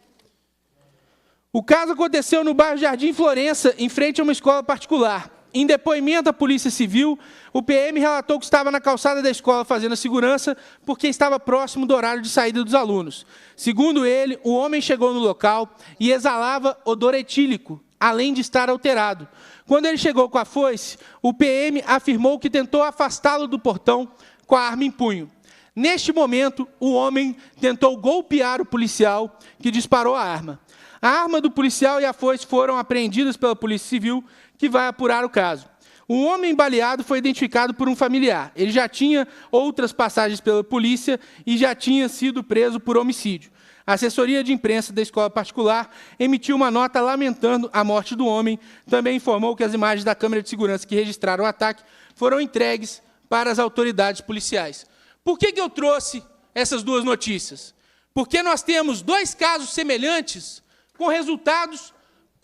O caso aconteceu no bairro Jardim Florença, em frente a uma escola particular. Em depoimento à Polícia Civil, o PM relatou que estava na calçada da escola fazendo a segurança porque estava próximo do horário de saída dos alunos. Segundo ele, o homem chegou no local e exalava odor etílico, além de estar alterado. Quando ele chegou com a foice, o PM afirmou que tentou afastá-lo do portão com a arma em punho. Neste momento, o homem tentou golpear o policial, que disparou a arma. A arma do policial e a foice foram apreendidas pela Polícia Civil, que vai apurar o caso. O homem baleado foi identificado por um familiar. Ele já tinha outras passagens pela polícia e já tinha sido preso por homicídio. A assessoria de imprensa da escola particular emitiu uma nota lamentando a morte do homem. Também informou que as imagens da câmera de segurança que registraram o ataque foram entregues para as autoridades policiais. Por que eu trouxe essas duas notícias? Porque nós temos 2 casos semelhantes com resultados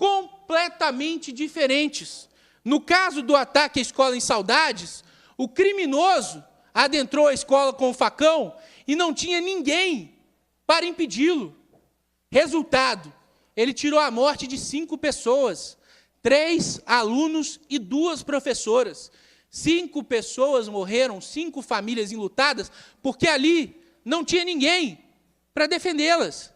completamente diferentes. No caso do ataque à escola em Saudades, o criminoso adentrou a escola com o facão e não tinha ninguém para impedi-lo. Resultado, ele tirou a morte de 5 pessoas, 3 alunos e 2 professoras. 5 pessoas morreram, 5 famílias enlutadas, porque ali não tinha ninguém para defendê-las.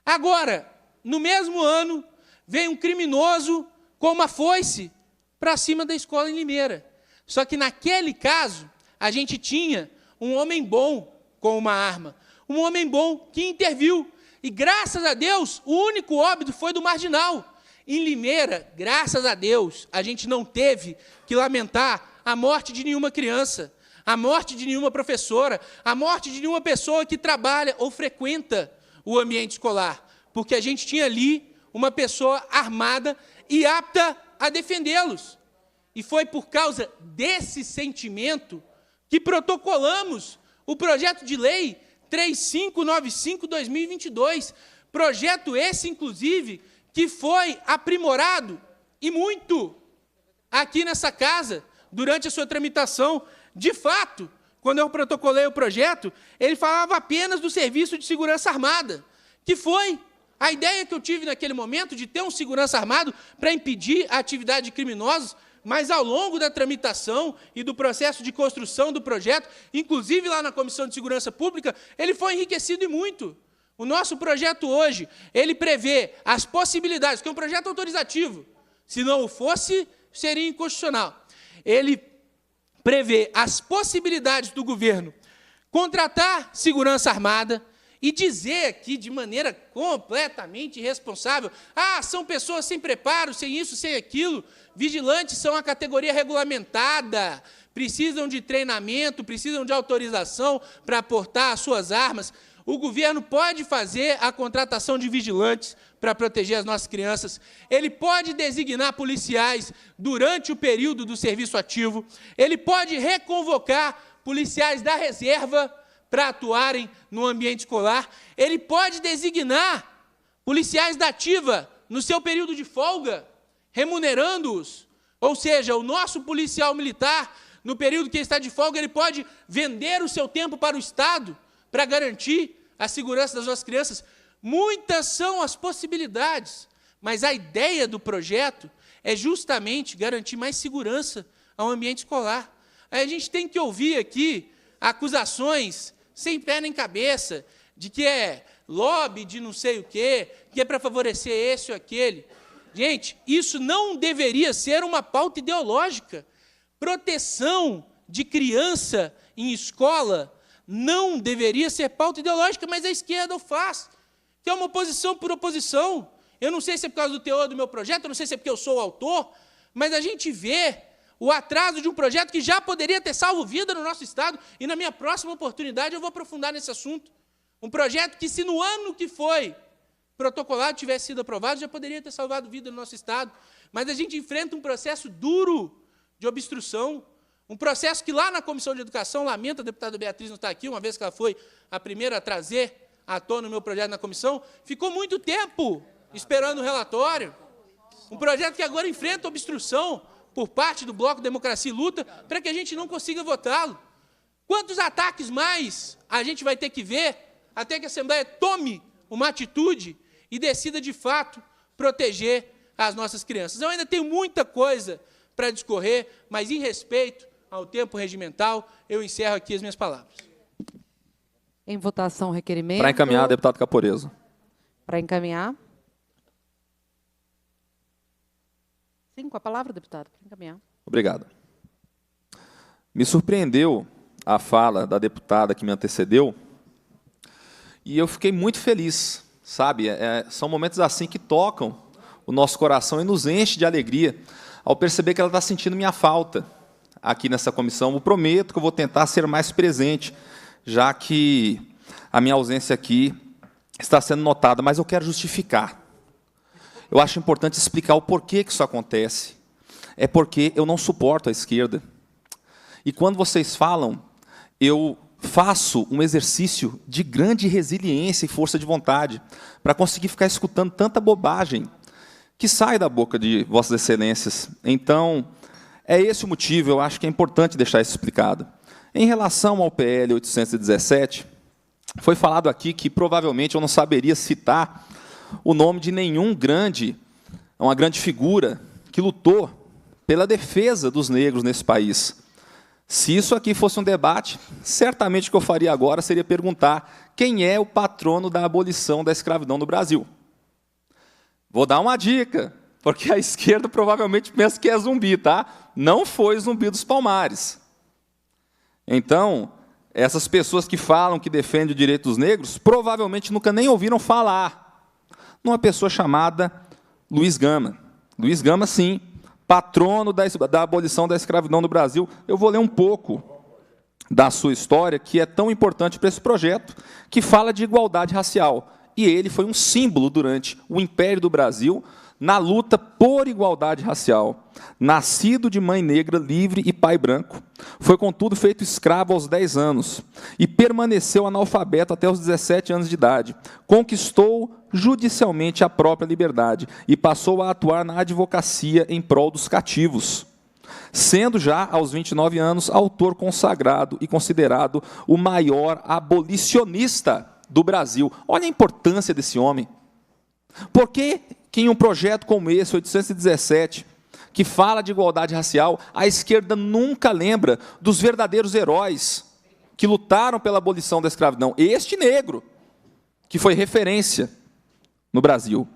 Agora, no mesmo ano, vem um criminoso com uma foice para cima da escola em Limeira. Só que naquele caso, a gente tinha um homem bom com uma arma, um homem bom que interviu. E, graças a Deus, o único óbito foi do marginal. Em Limeira, graças a Deus, a gente não teve que lamentar a morte de nenhuma criança, a morte de nenhuma professora, a morte de nenhuma pessoa que trabalha ou frequenta o ambiente escolar, porque a gente tinha ali uma pessoa armada e apta a defendê-los. E foi por causa desse sentimento que protocolamos o projeto de lei 3595/2022, projeto esse, inclusive, que foi aprimorado, e muito, aqui nessa casa, durante a sua tramitação. De fato, quando eu protocolei o projeto, ele falava apenas do Serviço de Segurança Armada, que foi a ideia que eu tive naquele momento de ter um segurança armado para impedir a atividade de criminosos, mas ao longo da tramitação e do processo de construção do projeto, inclusive lá na Comissão de Segurança Pública, ele foi enriquecido e muito. O nosso projeto hoje, ele prevê as possibilidades, que é um projeto autorizativo, se não o fosse, seria inconstitucional. Ele prevê as possibilidades do governo contratar segurança armada e dizer aqui de maneira completamente irresponsável: são pessoas sem preparo, sem isso, sem aquilo, vigilantes são a categoria regulamentada, precisam de treinamento, precisam de autorização para aportar as suas armas. O governo pode fazer a contratação de vigilantes para proteger as nossas crianças. Ele pode designar policiais durante o período do serviço ativo. Ele pode reconvocar policiais da reserva para atuarem no ambiente escolar. Ele pode designar policiais da ativa no seu período de folga, remunerando-os. Ou seja, o nosso policial militar, no período que ele está de folga, ele pode vender o seu tempo para o Estado para garantir a segurança das nossas crianças. Muitas são as possibilidades, mas a ideia do projeto é justamente garantir mais segurança ao ambiente escolar. Aí a gente tem que ouvir aqui acusações sem pé nem cabeça, de que é lobby de não sei o quê, que é para favorecer esse ou aquele. Gente, isso não deveria ser uma pauta ideológica. Proteção de criança em escola não deveria ser pauta ideológica, mas a esquerda o faz, que é uma oposição por oposição. Eu não sei se é por causa do teor do meu projeto, eu não sei se é porque eu sou o autor, mas a gente vê o atraso de um projeto que já poderia ter salvo vida no nosso Estado, e na minha próxima oportunidade eu vou aprofundar nesse assunto. Um projeto que, se no ano que foi protocolado tivesse sido aprovado, já poderia ter salvado vida no nosso Estado. Mas a gente enfrenta um processo duro de obstrução, um processo que lá na Comissão de Educação, lamento a deputada Beatriz não estar aqui, uma vez que ela foi a primeira a trazer à tona o meu projeto na comissão, ficou muito tempo esperando o relatório. Um projeto que agora enfrenta obstrução por parte do Bloco Democracia e Luta para que a gente não consiga votá-lo. Quantos ataques mais a gente vai ter que ver até que a Assembleia tome uma atitude e decida, de fato, proteger as nossas crianças? Eu ainda tenho muita coisa para discorrer, mas, em respeito ao tempo regimental, eu encerro aqui as minhas palavras. Em votação, requerimento. Para encaminhar, deputado Caporeso. Para encaminhar. Sim, com a palavra, deputado, para encaminhar. Obrigado. Me surpreendeu a fala da deputada que me antecedeu e eu fiquei muito feliz, sabe? São momentos assim que tocam o nosso coração e nos enche de alegria ao perceber que ela está sentindo minha falta aqui nessa comissão. Eu prometo que eu vou tentar ser mais presente, já que a minha ausência aqui está sendo notada, mas eu quero justificar. Eu acho importante explicar o porquê que isso acontece. É porque eu não suporto a esquerda. E quando vocês falam, eu faço um exercício de grande resiliência e força de vontade para conseguir ficar escutando tanta bobagem que sai da boca de Vossas Excelências. Então, é esse o motivo, eu acho que é importante deixar isso explicado. Em relação ao PL 817, foi falado aqui que provavelmente eu não saberia citar o nome de uma grande figura que lutou pela defesa dos negros nesse país. Se isso aqui fosse um debate, certamente o que eu faria agora seria perguntar quem é o patrono da abolição da escravidão no Brasil. Vou dar uma dica, porque a esquerda provavelmente pensa que é Zumbi, tá? Não foi Zumbi dos Palmares. Então, essas pessoas que falam que defendem o direito dos negros, provavelmente nunca nem ouviram falar numa pessoa chamada Luiz Gama. Luiz Gama, sim, patrono da abolição da escravidão no Brasil. Eu vou ler um pouco da sua história, que é tão importante para esse projeto, que fala de igualdade racial. E ele foi um símbolo durante o Império do Brasil, na luta por igualdade racial. Nascido de mãe negra, livre e pai branco, foi, contudo, feito escravo aos 10 anos e permaneceu analfabeto até os 17 anos de idade. Conquistou judicialmente a própria liberdade e passou a atuar na advocacia em prol dos cativos, sendo já, aos 29 anos, autor consagrado e considerado o maior abolicionista do Brasil. Olha a importância desse homem. Por que em um projeto como esse, 817, que fala de igualdade racial, a esquerda nunca lembra dos verdadeiros heróis que lutaram pela abolição da escravidão? Este negro, que foi referência no Brasil.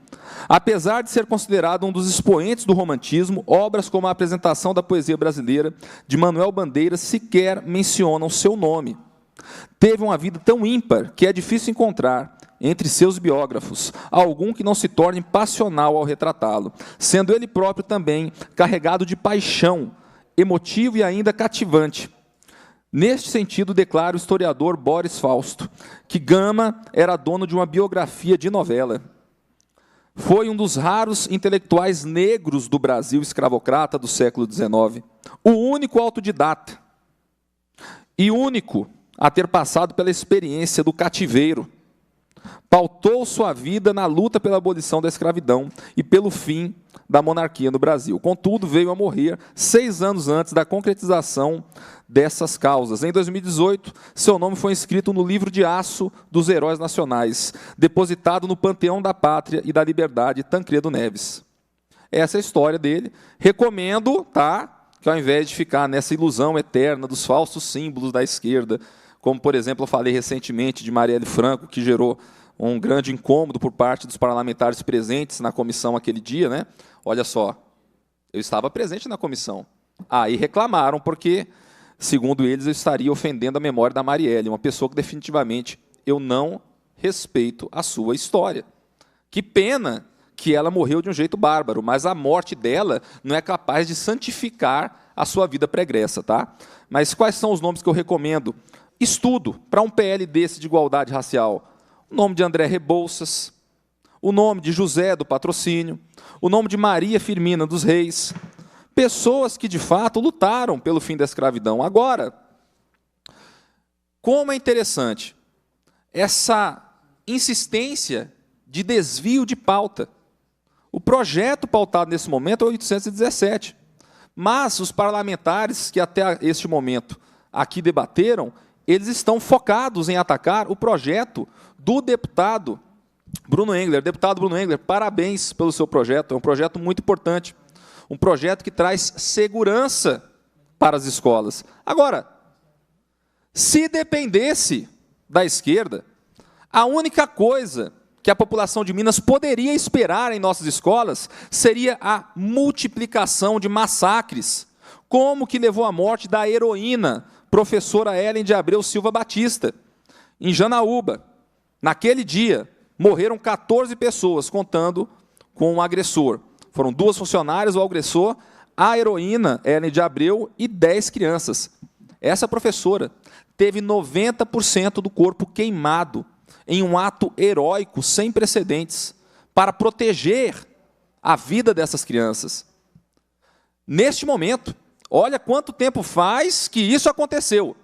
Apesar de ser considerado um dos expoentes do romantismo, obras como a Apresentação da Poesia Brasileira, de Manuel Bandeira, sequer mencionam seu nome. Teve uma vida tão ímpar que é difícil encontrar, entre seus biógrafos, algum que não se torne passional ao retratá-lo, sendo ele próprio também carregado de paixão, emotivo e ainda cativante. Neste sentido, declara o historiador Boris Fausto, que Gama era dono de uma biografia de novela. Foi um dos raros intelectuais negros do Brasil escravocrata do século XIX, o único autodidata e único a ter passado pela experiência do cativeiro. Pautou sua vida na luta pela abolição da escravidão e pelo fim da monarquia no Brasil. Contudo, veio a morrer 6 anos antes da concretização dessas causas. Em 2018, seu nome foi inscrito no livro de aço dos heróis nacionais, depositado no Panteão da Pátria e da Liberdade, Tancredo Neves. Essa é a história dele. Recomendo, tá, que ao invés de ficar nessa ilusão eterna dos falsos símbolos da esquerda, como, por exemplo, eu falei recentemente de Marielle Franco, que gerou um grande incômodo por parte dos parlamentares presentes na comissão aquele dia, né? Olha só, eu estava presente na comissão. Aí reclamaram porque, segundo eles, eu estaria ofendendo a memória da Marielle, uma pessoa que definitivamente eu não respeito a sua história. Que pena que ela morreu de um jeito bárbaro, mas a morte dela não é capaz de santificar a sua vida pregressa, tá? Mas quais são os nomes que eu recomendo? Estudo para um PL desse de igualdade racial. O nome de André Rebouças, o nome de José do Patrocínio, o nome de Maria Firmina dos Reis, pessoas que, de fato, lutaram pelo fim da escravidão. Agora, como é interessante essa insistência de desvio de pauta. O projeto pautado nesse momento é o 817, mas os parlamentares que até este momento aqui debateram, eles estão focados em atacar o projeto do deputado Bruno Engler. Deputado Bruno Engler, parabéns pelo seu projeto, é um projeto muito importante, um projeto que traz segurança para as escolas. Agora, se dependesse da esquerda, a única coisa que a população de Minas poderia esperar em nossas escolas seria a multiplicação de massacres, como que levou à morte da heroína professora Ellen de Abreu Silva Batista, em Janaúba. Naquele dia, morreram 14 pessoas, contando com o agressor. Foram 2 funcionárias, o agressor, a heroína Ellen de Abreu e 10 crianças. Essa professora teve 90% do corpo queimado em um ato heróico sem precedentes para proteger a vida dessas crianças. Neste momento, olha quanto tempo faz que isso aconteceu.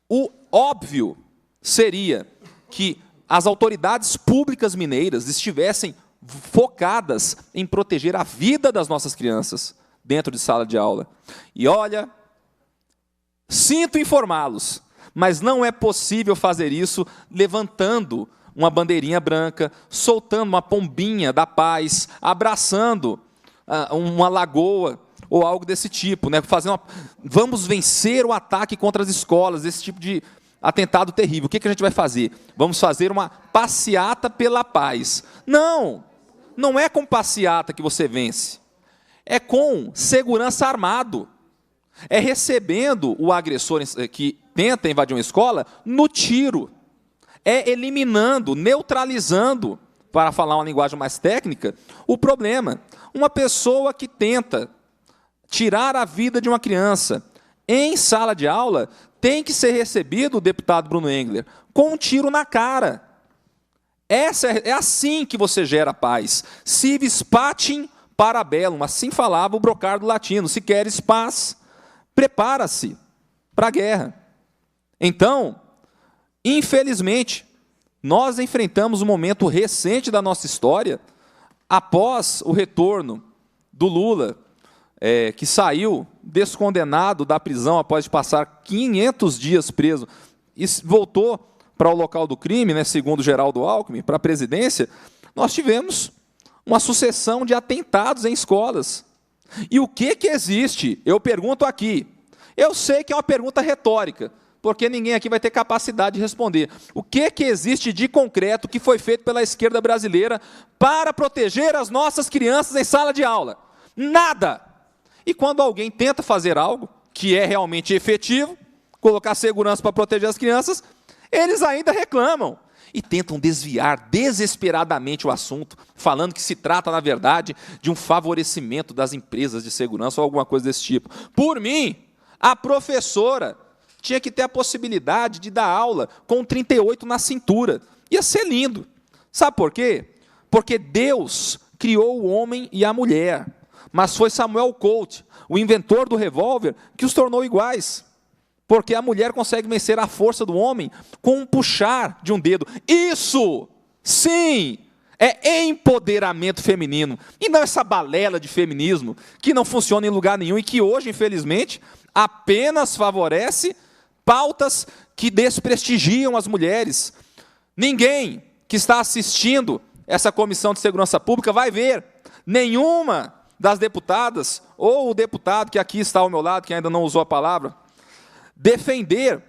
O óbvio seria que as autoridades públicas mineiras estivessem focadas em proteger a vida das nossas crianças dentro de sala de aula. E olha, sinto informá-los, mas não é possível fazer isso levantando uma bandeirinha branca, soltando uma pombinha da paz, abraçando uma lagoa ou algo desse tipo, né? Vamos vencer o ataque contra as escolas, esse tipo de atentado terrível. O que a gente vai fazer? Vamos fazer uma passeata pela paz. Não, não é com passeata que você vence. É com segurança armado. É recebendo o agressor que tenta invadir uma escola no tiro. É eliminando, neutralizando, para falar uma linguagem mais técnica, o problema. Uma pessoa que tenta tirar a vida de uma criança em sala de aula tem que ser recebido, o deputado Bruno Engler, com um tiro na cara. É assim que você gera paz. Si vis pacem para bellum, assim falava o brocardo latino. Se queres paz, prepara-se para a guerra. Então, infelizmente, nós enfrentamos um momento recente da nossa história, após o retorno do Lula, que saiu descondenado da prisão após passar 500 dias preso e voltou para o local do crime, né, segundo Geraldo Alckmin, para a presidência, nós tivemos uma sucessão de atentados em escolas. E o que existe? Eu pergunto aqui. Eu sei que é uma pergunta retórica, porque ninguém aqui vai ter capacidade de responder. O que existe de concreto que foi feito pela esquerda brasileira para proteger as nossas crianças em sala de aula? Nada! E quando alguém tenta fazer algo que é realmente efetivo, colocar segurança para proteger as crianças, eles ainda reclamam e tentam desviar desesperadamente o assunto, falando que se trata, na verdade, de um favorecimento das empresas de segurança ou alguma coisa desse tipo. Por mim, a professora tinha que ter a possibilidade de dar aula com 38 na cintura. Ia ser lindo. Sabe por quê? Porque Deus criou o homem e a mulher, mas foi Samuel Colt, o inventor do revólver, que os tornou iguais. Porque a mulher consegue vencer a força do homem com um puxar de um dedo. Isso, sim, é empoderamento feminino. E não essa balela de feminismo que não funciona em lugar nenhum e que hoje, infelizmente, apenas favorece pautas que desprestigiam as mulheres. Ninguém que está assistindo essa Comissão de Segurança Pública vai ver nenhuma das deputadas ou o deputado que aqui está ao meu lado, que ainda não usou a palavra, defender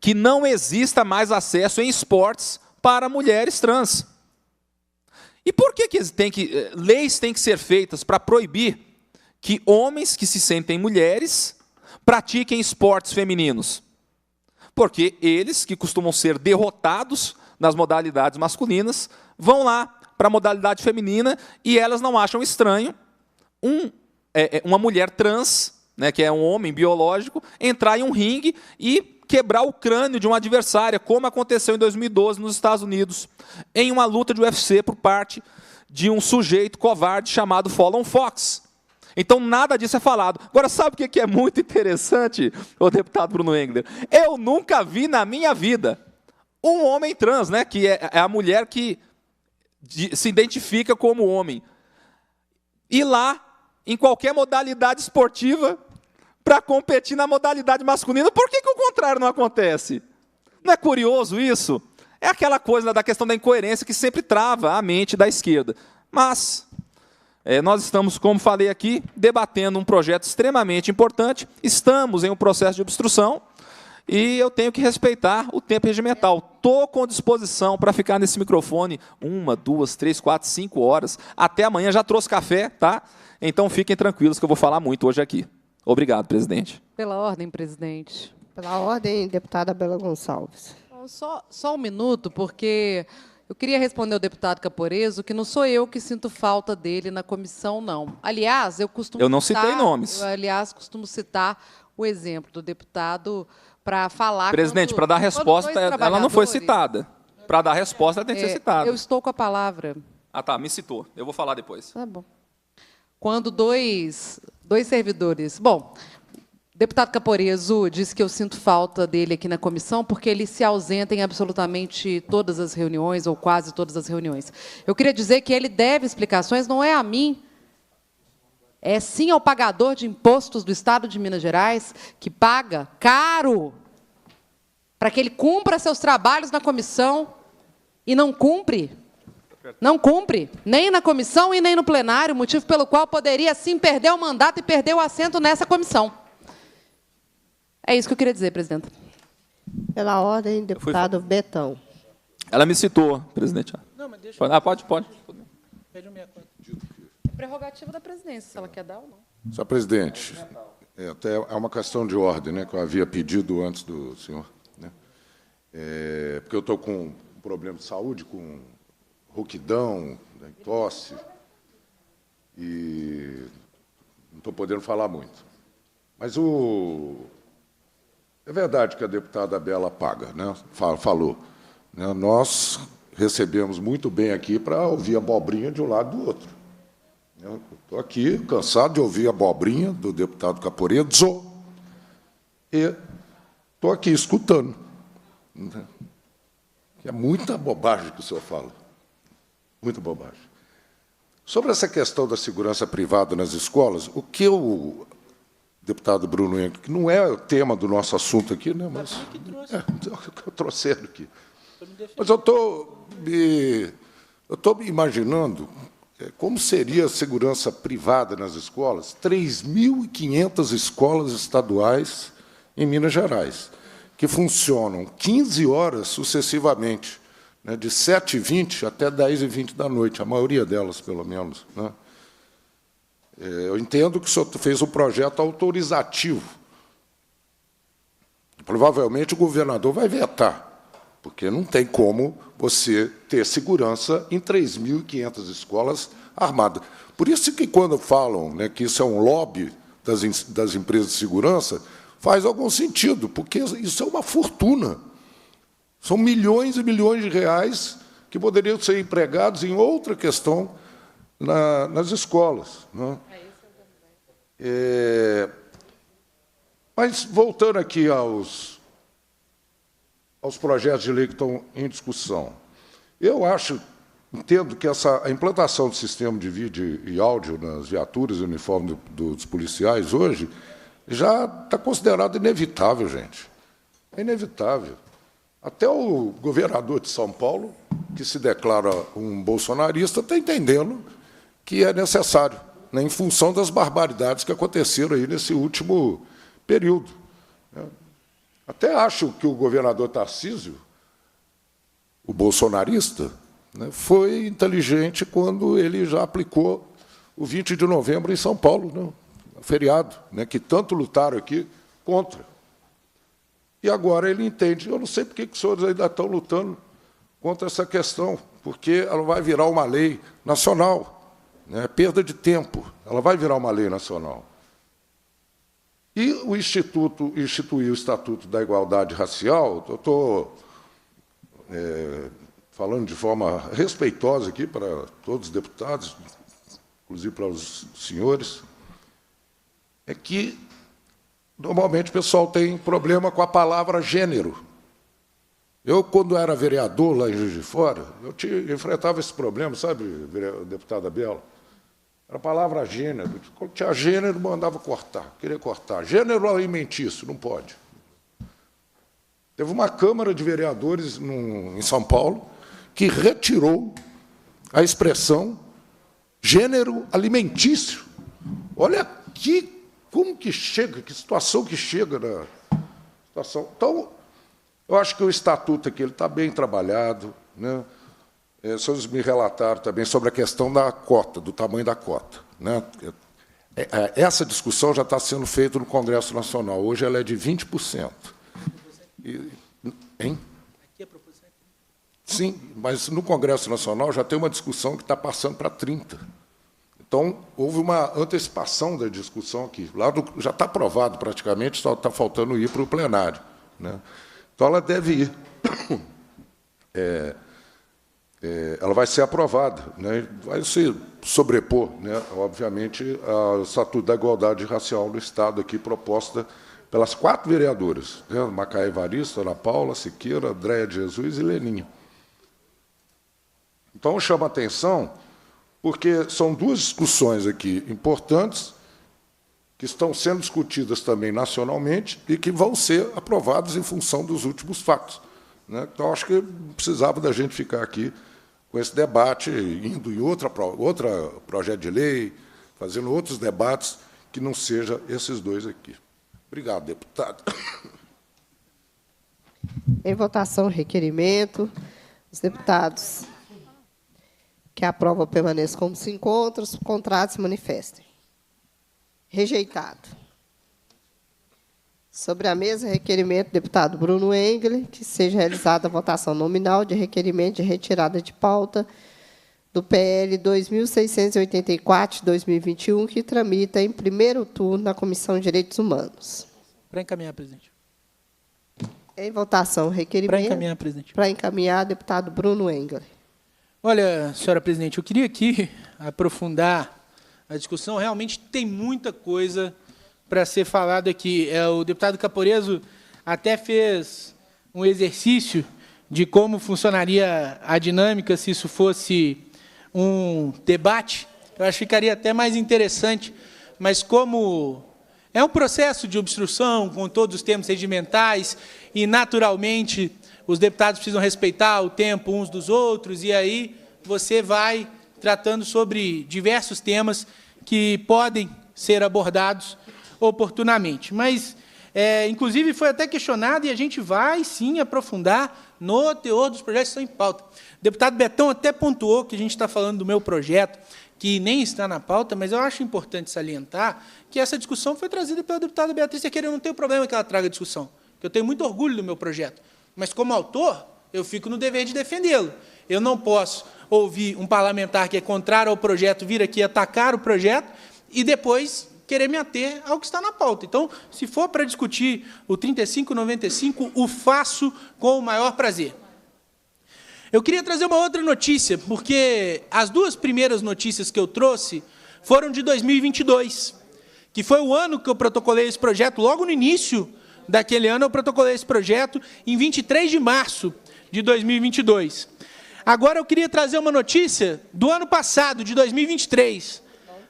que não exista mais acesso em esportes para mulheres trans. E por que leis têm que ser feitas para proibir que homens que se sentem mulheres pratiquem esportes femininos? Porque eles, que costumam ser derrotados nas modalidades masculinas, vão lá para a modalidade feminina e elas não acham estranho uma mulher trans, né, que é um homem biológico, entrar em um ringue e quebrar o crânio de uma adversária, como aconteceu em 2012 nos Estados Unidos, em uma luta de UFC por parte de um sujeito covarde chamado Fallon Fox. Então, nada disso é falado. Agora, sabe o que é muito interessante, o deputado Bruno Engler? Eu nunca vi na minha vida um homem trans, né, que é a mulher que se identifica como homem, ir lá, em qualquer modalidade esportiva, para competir na modalidade masculina. Por que o contrário não acontece? Não é curioso isso? É aquela coisa da questão da incoerência que sempre trava a mente da esquerda. Mas nós estamos, como falei aqui, debatendo um projeto extremamente importante, estamos em um processo de obstrução, e eu tenho que respeitar o tempo regimental. Estou com disposição para ficar nesse microfone 1, 2, 3, 4, 5 horas. Até amanhã, já trouxe café, tá? Então fiquem tranquilos que eu vou falar muito hoje aqui. Obrigado, presidente. Pela ordem, presidente. Pela ordem, deputada Bela Gonçalves. Só um minuto, porque eu queria responder ao deputado Caporeso que não sou eu que sinto falta dele na comissão, não. Aliás, eu costumo Eu não citei nomes. Costumo citar o exemplo do deputado para falar... Presidente, para dar resposta, ela não foi citada. Para dar resposta, ela tem que ser citada. Eu estou com a palavra. Ah, tá, me citou. Eu vou falar depois. Tá bom. Quando dois servidores... Bom, O deputado Caporeso disse que eu sinto falta dele aqui na comissão porque ele se ausenta em absolutamente todas as reuniões, ou quase todas as reuniões. Eu queria dizer que ele deve explicações, não é a mim, é sim ao pagador de impostos do Estado de Minas Gerais, que paga caro para que ele cumpra seus trabalhos na comissão e não cumpre. Não cumpre, nem na comissão e nem no plenário, motivo pelo qual poderia, sim, perder o mandato e perder o assento nessa comissão. É isso que eu queria dizer, presidenta. Pela ordem, deputado Betão. Ela me citou, presidente. Não, mas deixa eu... Ah, pode. Pede um 64. É prerrogativa da presidência, se ela quer dar ou não. Senhor presidente, até é uma questão de ordem, né, que eu havia pedido antes do senhor. Né, porque eu estou com um problema de saúde, com rouquidão, né, tosse, e não estou podendo falar muito. Mas é verdade que a deputada Bela paga, né, falou. Né, nós recebemos muito bem aqui para ouvir abobrinha de um lado e do outro. Estou aqui cansado de ouvir a abobrinha do deputado Caporeso e estou aqui escutando. É muita bobagem que o senhor fala. Muita bobagem. Sobre essa questão da segurança privada nas escolas, o que o deputado Bruno Engler, que não é o tema do nosso assunto aqui, né, mas eu trouxe ele aqui. Mas eu estou me imaginando como seria a segurança privada nas escolas, 3.500 escolas estaduais em Minas Gerais, que funcionam 15 horas sucessivamente, né, de 7h20 até 10h20 da noite, a maioria delas, pelo menos. Né. Eu entendo que o senhor fez um projeto autorizativo. Provavelmente o governador vai vetar, porque não tem como você ter segurança em 3.500 escolas armadas. Por isso que, quando falam, né, que isso é um lobby das empresas de segurança, faz algum sentido, porque isso é uma fortuna. São milhões e milhões de reais que poderiam ser empregados em outra questão nas escolas. Né? Mas, voltando aqui aos projetos de lei que estão em discussão, eu entendo que a implantação do sistema de vídeo e áudio nas viaturas e uniformes dos policiais hoje já está considerado inevitável, gente. É inevitável. Até o governador de São Paulo, que se declara um bolsonarista, está entendendo que é necessário, né, em função das barbaridades que aconteceram aí nesse último período. Até acho que o governador Tarcísio, o bolsonarista, né, foi inteligente quando ele já aplicou o 20 de novembro em São Paulo, né, feriado, né, que tanto lutaram aqui contra. E agora ele entende. Eu não sei por que os senhores ainda estão lutando contra essa questão, porque ela vai virar uma lei nacional, né, perda de tempo, ela vai virar uma lei nacional. E o Instituto instituiu o Estatuto da Igualdade Racial. Eu estou falando de forma respeitosa aqui para todos os deputados, inclusive para os senhores, é que, normalmente, o pessoal tem problema com a palavra gênero. Eu, quando era vereador lá em Juiz de Fora, eu enfrentava esse problema, sabe, deputada Bela? Era a palavra gênero. Quando tinha gênero, mandava cortar, queria cortar. Gênero alimentício, não pode. Teve uma Câmara de Vereadores em São Paulo que retirou a expressão gênero alimentício. Olha como que chega, que situação que chega na situação. Então, eu acho que o Estatuto aqui está bem trabalhado, né? Os senhores me relataram também sobre a questão da cota, do tamanho da cota. Né? Essa discussão já está sendo feita no Congresso Nacional. Hoje ela é de 20%. Hein? Sim, mas no Congresso Nacional já tem uma discussão que está passando para 30%. Então, houve uma antecipação da discussão aqui. Lá já está aprovado praticamente, só está faltando ir para o plenário. Né? Então, ela deve ir. Ela vai ser aprovada, né? Vai se sobrepor, né, obviamente, ao Estatuto da Igualdade Racial no Estado, aqui proposta pelas 4 vereadoras, né? Macaé Evaristo, Ana Paula, Siqueira, Andréia de Jesus e Leninha. Então, chama atenção, porque são 2 discussões aqui importantes, que estão sendo discutidas também nacionalmente e que vão ser aprovadas em função dos últimos fatos, né? Então, acho que precisava da gente ficar aqui com esse debate, indo em outra projeto de lei, fazendo outros debates, que não seja esses 2 aqui. Obrigado, deputado. Em votação, requerimento. Os deputados que aprovam permaneçam como se encontram, os contrários se manifestem. Rejeitado. Sobre a mesa, requerimento do deputado Bruno Engler, que seja realizada a votação nominal de requerimento de retirada de pauta do PL 2684 de 2021, que tramita em primeiro turno na Comissão de Direitos Humanos. Para encaminhar, presidente. Em votação, requerimento. Para encaminhar, presidente. Para encaminhar, deputado Bruno Engler. Olha, senhora presidente, eu queria aqui aprofundar a discussão. Realmente tem muita coisa para ser falado aqui. O deputado Caporeso até fez um exercício de como funcionaria a dinâmica se isso fosse um debate. Eu acho que ficaria até mais interessante, mas como é um processo de obstrução, com todos os termos regimentais, e, naturalmente, os deputados precisam respeitar o tempo uns dos outros, e aí você vai tratando sobre diversos temas que podem ser abordados oportunamente. Mas, inclusive, foi até questionado, e a gente vai, sim, aprofundar no teor dos projetos que estão em pauta. O deputado Betão até pontuou que a gente está falando do meu projeto, que nem está na pauta, mas eu acho importante salientar que essa discussão foi trazida pela deputada Beatriz Cerqueira. Eu não tenho problema que ela traga a discussão, porque eu tenho muito orgulho do meu projeto. Mas, como autor, eu fico no dever de defendê-lo. Eu não posso ouvir um parlamentar que é contrário ao projeto vir aqui atacar o projeto e depois querer me ater ao que está na pauta. Então, se for para discutir o 3595, o faço com o maior prazer. Eu queria trazer uma outra notícia, porque as 2 primeiras notícias que eu trouxe foram de 2022, que foi o ano que eu protocolei esse projeto. Logo no início daquele ano, eu protocolei esse projeto em 23 de março de 2022. Agora, eu queria trazer uma notícia do ano passado, de 2023.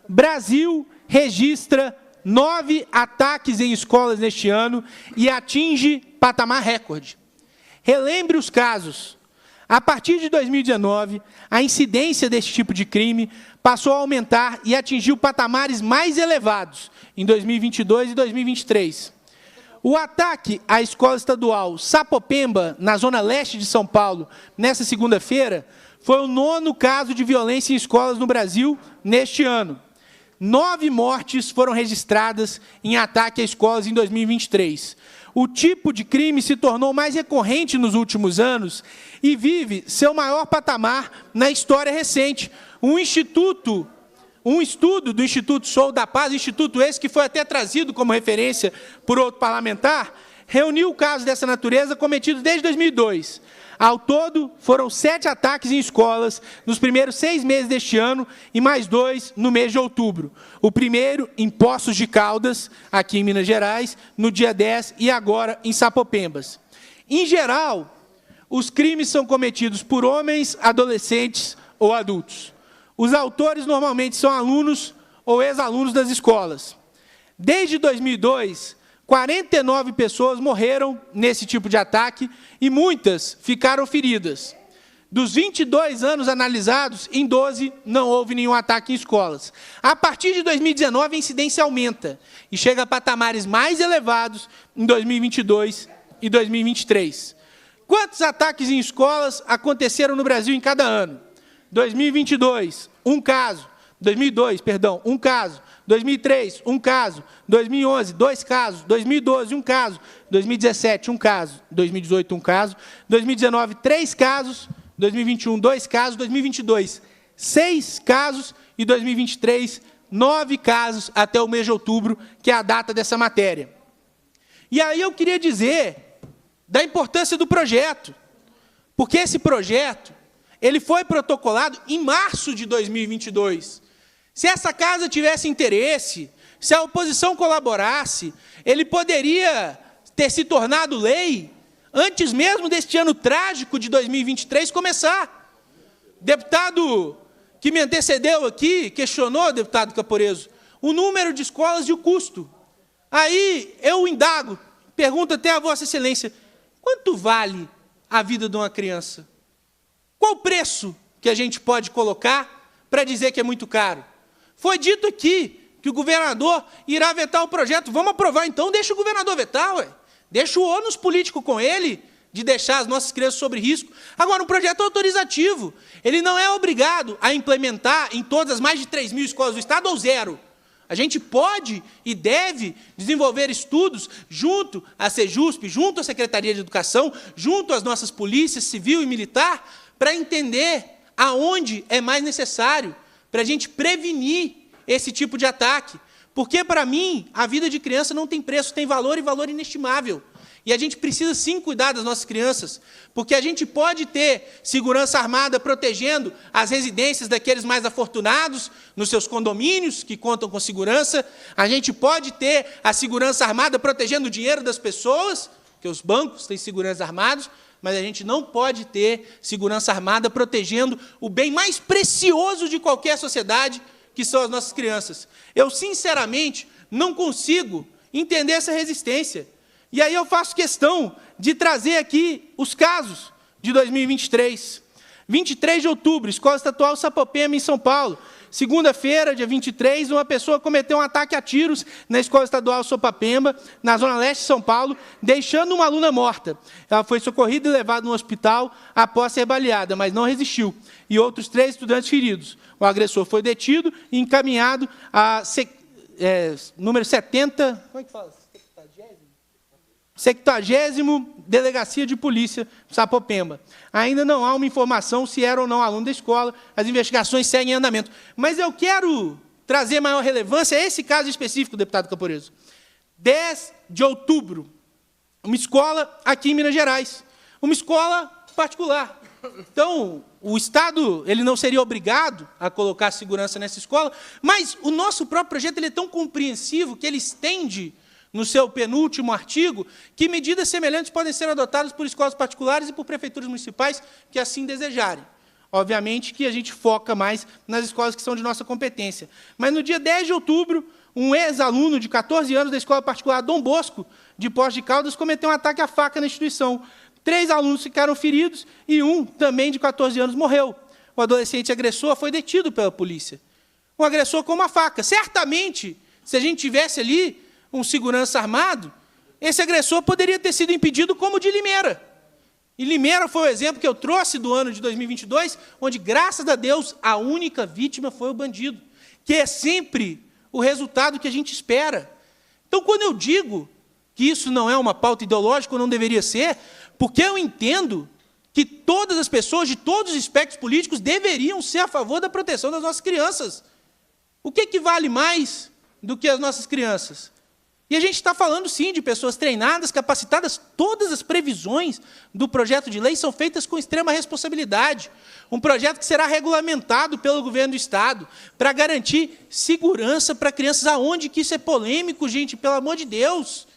Brasil registra 9 ataques em escolas neste ano e atinge patamar recorde. Relembre os casos. A partir de 2019, a incidência desse tipo de crime passou a aumentar e atingiu patamares mais elevados em 2022 e 2023. O ataque à escola estadual Sapopemba, na zona leste de São Paulo, nessa segunda-feira, foi o 9º caso de violência em escolas no Brasil neste ano. 9 mortes foram registradas em ataque a escolas em 2023. O tipo de crime se tornou mais recorrente nos últimos anos e vive seu maior patamar na história recente. Um estudo do Instituto Sou da Paz, instituto esse que foi até trazido como referência por outro parlamentar, reuniu casos dessa natureza cometidos desde 2002. Ao todo, foram 7 ataques em escolas nos primeiros 6 meses deste ano e mais 2 no mês de outubro. O primeiro em Poços de Caldas, aqui em Minas Gerais, no dia 10, e agora em Sapopembas. Em geral, os crimes são cometidos por homens, adolescentes ou adultos. Os autores normalmente são alunos ou ex-alunos das escolas. Desde 2002, 49 pessoas morreram nesse tipo de ataque e muitas ficaram feridas. Dos 22 anos analisados, em 12 não houve nenhum ataque em escolas. A partir de 2019, a incidência aumenta e chega a patamares mais elevados em 2022 e 2023. Quantos ataques em escolas aconteceram no Brasil em cada ano? 2022, um caso. 2002, perdão, um caso. 2003, um caso. 2011, 2 casos. 2012, um caso. 2017, um caso. 2018, um caso. 2019, 3 casos. 2021, 2 casos. 2022, 6 casos. E 2023, 9 casos até o mês de outubro, que é a data dessa matéria. E aí eu queria dizer da importância do projeto, porque esse projeto ele foi protocolado em março de 2022. Se essa casa tivesse interesse, se a oposição colaborasse, ele poderia ter se tornado lei antes mesmo deste ano trágico de 2023 começar. Deputado que me antecedeu aqui questionou, deputado Caporeso, o número de escolas e o custo. Aí eu indago, pergunto até a Vossa Excelência, quanto vale a vida de uma criança? Qual o preço que a gente pode colocar para dizer que é muito caro? Foi dito aqui que o governador irá vetar o projeto. Vamos aprovar, então, deixa o governador vetar, ué. Deixa o ônus político com ele, de deixar as nossas crianças sob risco. Agora, um projeto autorizativo. Ele não é obrigado a implementar em todas as mais de 3.000 escolas do Estado ou zero. A gente pode e deve desenvolver estudos junto à Sejusp, junto à Secretaria de Educação, junto às nossas polícias civil e militar, para entender aonde é mais necessário, para a gente prevenir esse tipo de ataque. Porque, para mim, a vida de criança não tem preço, tem valor e valor inestimável. E a gente precisa, sim, cuidar das nossas crianças, porque a gente pode ter segurança armada protegendo as residências daqueles mais afortunados, nos seus condomínios, que contam com segurança. A gente pode ter a segurança armada protegendo o dinheiro das pessoas, porque os bancos têm segurança armados, mas a gente não pode ter segurança armada protegendo o bem mais precioso de qualquer sociedade, que são as nossas crianças. Eu, sinceramente, não consigo entender essa resistência. E aí eu faço questão de trazer aqui os casos de 2023. 23 de outubro, Escola Estadual Sapopema, em São Paulo. Segunda-feira, dia 23, uma pessoa cometeu um ataque a tiros na Escola Estadual Sapopema, na Zona Leste de São Paulo, deixando uma aluna morta. Ela foi socorrida e levada no hospital após ser baleada, mas não resistiu. E outros 3 estudantes feridos. O agressor foi detido e encaminhado a número 70... Como é que fala? 70º Delegacia de Polícia, Sapopemba. Ainda não há uma informação se era ou não aluno da escola, as investigações seguem em andamento. Mas eu quero trazer maior relevância a esse caso específico, deputado Caporeso. 10 de outubro, uma escola aqui em Minas Gerais, uma escola particular. Então, o Estado ele não seria obrigado a colocar segurança nessa escola, mas o nosso próprio projeto ele é tão compreensivo que ele estende no seu penúltimo artigo, que medidas semelhantes podem ser adotadas por escolas particulares e por prefeituras municipais que assim desejarem. Obviamente que a gente foca mais nas escolas que são de nossa competência. Mas no dia 10 de outubro, um ex-aluno de 14 anos da escola particular Dom Bosco, de Poços de Caldas, cometeu um ataque à faca na instituição. 3 alunos ficaram feridos e um, também de 14 anos, morreu. O adolescente agressor foi detido pela polícia. Um agressor com uma faca. Certamente, se a gente tivesse ali um segurança armado, esse agressor poderia ter sido impedido como o de Limeira. E Limeira foi o exemplo que eu trouxe do ano de 2022, onde, graças a Deus, a única vítima foi o bandido, que é sempre o resultado que a gente espera. Então, quando eu digo que isso não é uma pauta ideológica, ou não deveria ser, porque eu entendo que todas as pessoas, de todos os espectros políticos, deveriam ser a favor da proteção das nossas crianças. O que vale mais do que as nossas crianças? E a gente está falando, sim, de pessoas treinadas, capacitadas. Todas as previsões do projeto de lei são feitas com extrema responsabilidade. Um projeto que será regulamentado pelo governo do Estado para garantir segurança para crianças. Aonde que isso é polêmico, gente? Pelo amor de Deus.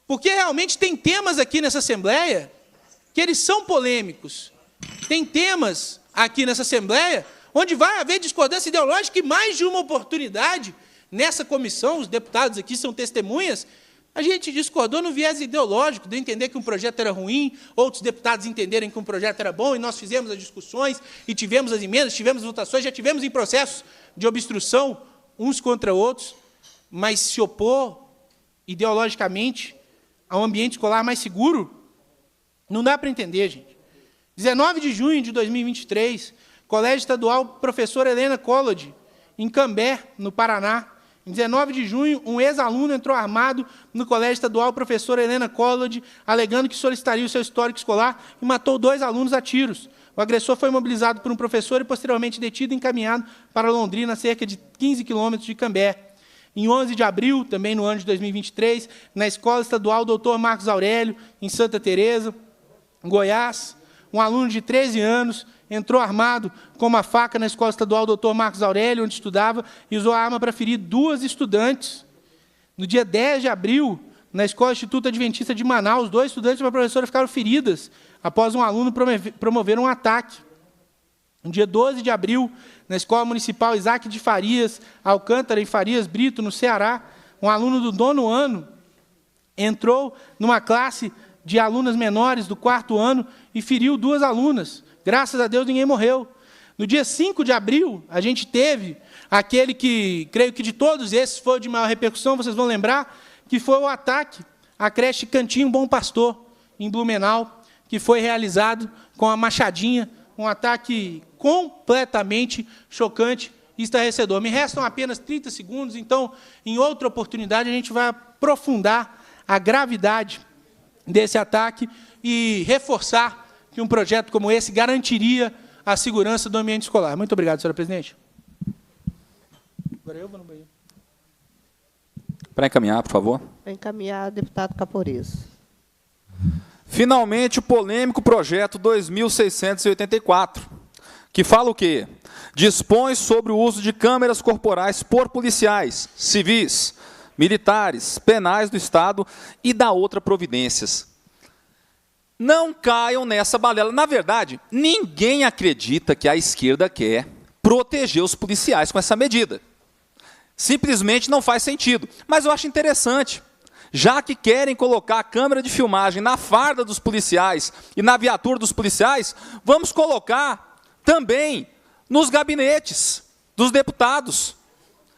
Porque realmente tem temas aqui nessa Assembleia que eles são polêmicos. Tem temas aqui nessa Assembleia onde vai haver discordância ideológica e mais de uma oportunidade. Nessa comissão, os deputados aqui são testemunhas, a gente discordou no viés ideológico, de entender que um projeto era ruim, outros deputados entenderem que um projeto era bom, e nós fizemos as discussões, e tivemos as emendas, tivemos votações, já tivemos em processos de obstrução, uns contra outros, mas se opor ideologicamente a um ambiente escolar mais seguro, não dá para entender, gente. 19 de junho de 2023, Colégio Estadual Professora Helena Collodi, em Cambé, no Paraná. Em 19 de junho, um ex-aluno entrou armado no Colégio Estadual Professora Helena Collodi, alegando que solicitaria o seu histórico escolar e matou 2 alunos a tiros. O agressor foi mobilizado por um professor e posteriormente detido e encaminhado para Londrina, a cerca de 15 quilômetros de Cambé. Em 11 de abril, também no ano de 2023, na Escola Estadual Dr. Marcos Aurélio, em Santa Teresa, Goiás, um aluno de 13 anos entrou armado com uma faca na Escola Estadual Dr. Marcos Aurélio, onde estudava, e usou a arma para ferir 2 estudantes. No dia 10 de abril, na Escola Instituto Adventista de Manaus, 2 estudantes e uma professora ficaram feridas após um aluno promover um ataque. No dia 12 de abril, na Escola Municipal Isaac de Farias, Alcântara, em Farias Brito, no Ceará, um aluno do 9º ano entrou numa classe de alunas menores do 4º ano e feriu 2 alunas. Graças a Deus, ninguém morreu. No dia 5 de abril, a gente teve aquele que, creio que de todos esses foi de maior repercussão, vocês vão lembrar, que foi o ataque à creche Cantinho Bom Pastor, em Blumenau, que foi realizado com a machadinha, um ataque completamente chocante e estarrecedor. Me restam apenas 30 segundos, então, em outra oportunidade, a gente vai aprofundar a gravidade desse ataque e reforçar que um projeto como esse garantiria a segurança do ambiente escolar. Muito obrigado, senhora presidente. Agora eu vou no banheiro. Para encaminhar, por favor. Para encaminhar, deputado Caporeso. Finalmente, o polêmico projeto 2684, que fala o quê? Dispõe sobre o uso de câmeras corporais por policiais, civis, militares, penais do Estado e da outra providências. Não caiam nessa balela. Na verdade, ninguém acredita que a esquerda quer proteger os policiais com essa medida. Simplesmente não faz sentido. Mas eu acho interessante. Já que querem colocar a câmera de filmagem na farda dos policiais e na viatura dos policiais, vamos colocar também nos gabinetes dos deputados.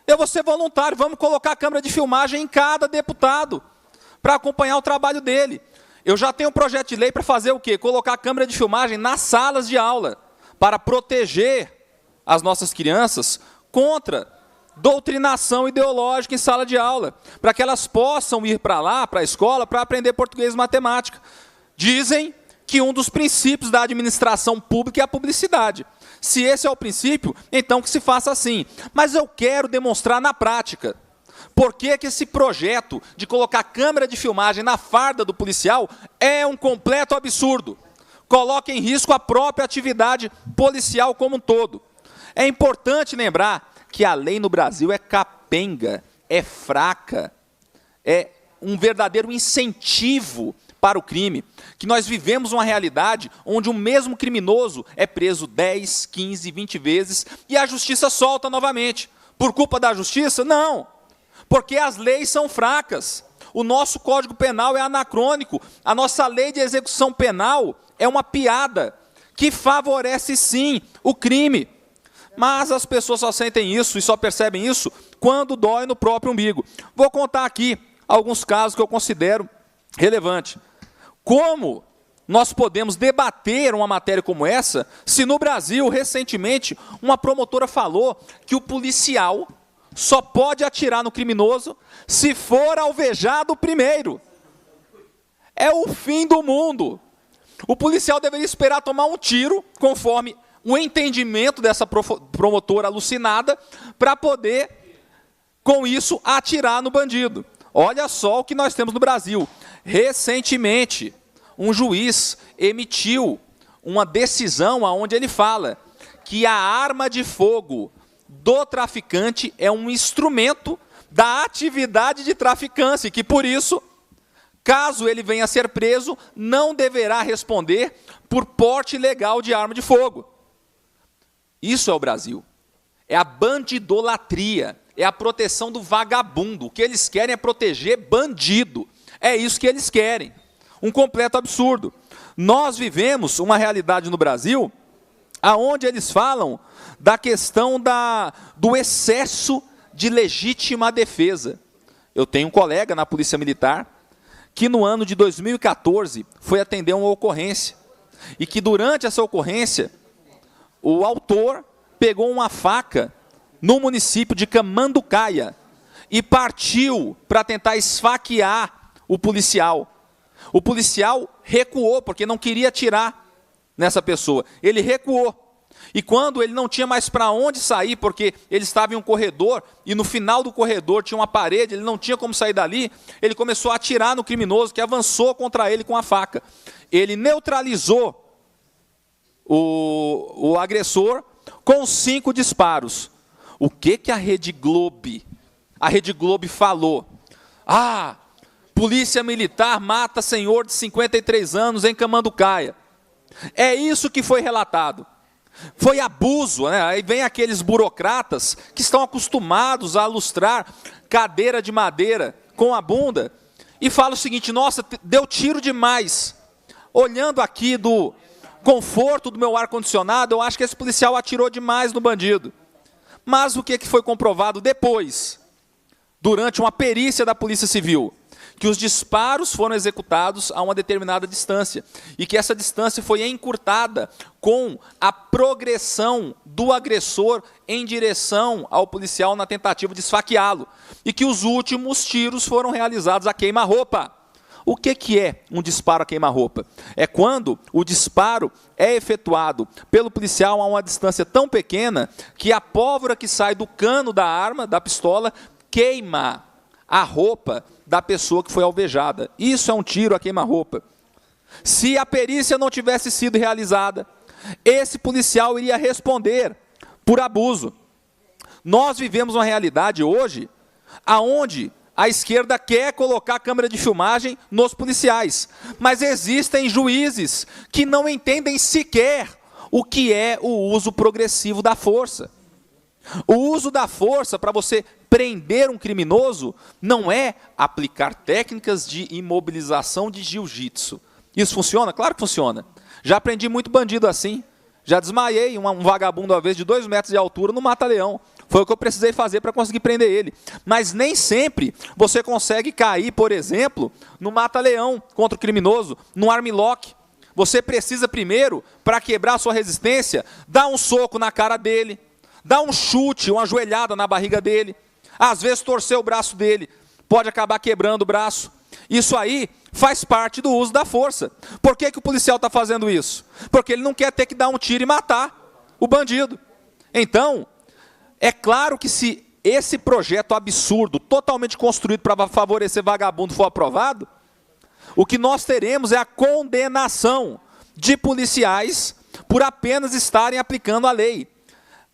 Eu vou ser voluntário, vamos colocar a câmera de filmagem em cada deputado para acompanhar o trabalho dele. Eu já tenho um projeto de lei para fazer o quê? Colocar a câmera de filmagem nas salas de aula, para proteger as nossas crianças contra doutrinação ideológica em sala de aula, para que elas possam ir para lá, para a escola, para aprender português e matemática. Dizem que um dos princípios da administração pública é a publicidade. Se esse é o princípio, então que se faça assim. Mas eu quero demonstrar na prática por que esse projeto de colocar câmera de filmagem na farda do policial é um completo absurdo. Coloca em risco a própria atividade policial como um todo. É importante lembrar que a lei no Brasil é capenga, é fraca, é um verdadeiro incentivo para o crime, que nós vivemos uma realidade onde o mesmo criminoso é preso 10, 15, 20 vezes e a justiça solta novamente. Por culpa da justiça? Não, porque as leis são fracas. O nosso Código Penal é anacrônico, a nossa lei de execução penal é uma piada que favorece sim o crime. Mas as pessoas só sentem isso e só percebem isso quando dói no próprio umbigo. Vou contar aqui alguns casos que eu considero relevantes. Como nós podemos debater uma matéria como essa, se no Brasil, recentemente, uma promotora falou que o policial só pode atirar no criminoso se for alvejado primeiro. É o fim do mundo. O policial deveria esperar tomar um tiro, conforme o entendimento dessa promotora alucinada, para poder, com isso, atirar no bandido. Olha só o que nós temos no Brasil. Recentemente, um juiz emitiu uma decisão onde ele fala que a arma de fogo do traficante é um instrumento da atividade de traficância, e que, por isso, caso ele venha a ser preso, não deverá responder por porte ilegal de arma de fogo. Isso é o Brasil. É a bandidolatria, é a proteção do vagabundo. O que eles querem é proteger bandido. É isso que eles querem. Um completo absurdo. Nós vivemos uma realidade no Brasil onde eles falam da questão do excesso de legítima defesa. Eu tenho um colega na Polícia Militar que no ano de 2014 foi atender uma ocorrência e que durante essa ocorrência o autor pegou uma faca no município de Camanducaia e partiu para tentar esfaquear o policial. O policial recuou, porque não queria atirar nessa pessoa. Ele recuou. E quando ele não tinha mais para onde sair, porque ele estava em um corredor, e no final do corredor tinha uma parede, ele não tinha como sair dali, ele começou a atirar no criminoso, que avançou contra ele com a faca. Ele neutralizou o agressor com 5 disparos. O que a Rede Globo falou? Ah, polícia militar mata senhor de 53 anos em Camanducaia. É isso que foi relatado. Foi abuso, né? Aí vem aqueles burocratas que estão acostumados a lustrar cadeira de madeira com a bunda e falam o seguinte: nossa, deu tiro demais. Olhando aqui do conforto do meu ar-condicionado, eu acho que esse policial atirou demais no bandido. Mas o que foi comprovado depois, durante uma perícia da Polícia Civil? Que os disparos foram executados a uma determinada distância e que essa distância foi encurtada com a progressão do agressor em direção ao policial na tentativa de esfaqueá-lo e que os últimos tiros foram realizados a queima-roupa. O que é um disparo a queima-roupa? É quando o disparo é efetuado pelo policial a uma distância tão pequena que a pólvora que sai do cano da arma, da pistola, queima a roupa da pessoa que foi alvejada. Isso é um tiro a queima-roupa. Se a perícia não tivesse sido realizada, esse policial iria responder por abuso. Nós vivemos uma realidade hoje aonde a esquerda quer colocar câmera de filmagem nos policiais, mas existem juízes que não entendem sequer o que é o uso progressivo da força. O uso da força para você prender um criminoso não é aplicar técnicas de imobilização de jiu-jitsu. Isso funciona? Claro que funciona. Já prendi muito bandido assim. Já desmaiei um vagabundo, uma vez, de 2 metros de altura no mata-leão. Foi o que eu precisei fazer para conseguir prender ele. Mas nem sempre você consegue cair, por exemplo, no mata-leão contra o criminoso, no armlock. Você precisa primeiro, para quebrar a sua resistência, dar um soco na cara dele, dar um chute, uma joelhada na barriga dele, às vezes torcer o braço dele, pode acabar quebrando o braço. Isso aí faz parte do uso da força. Por que o policial está fazendo isso? Porque ele não quer ter que dar um tiro e matar o bandido. Então, é claro que se esse projeto absurdo, totalmente construído para favorecer vagabundo, for aprovado, o que nós teremos é a condenação de policiais por apenas estarem aplicando a lei.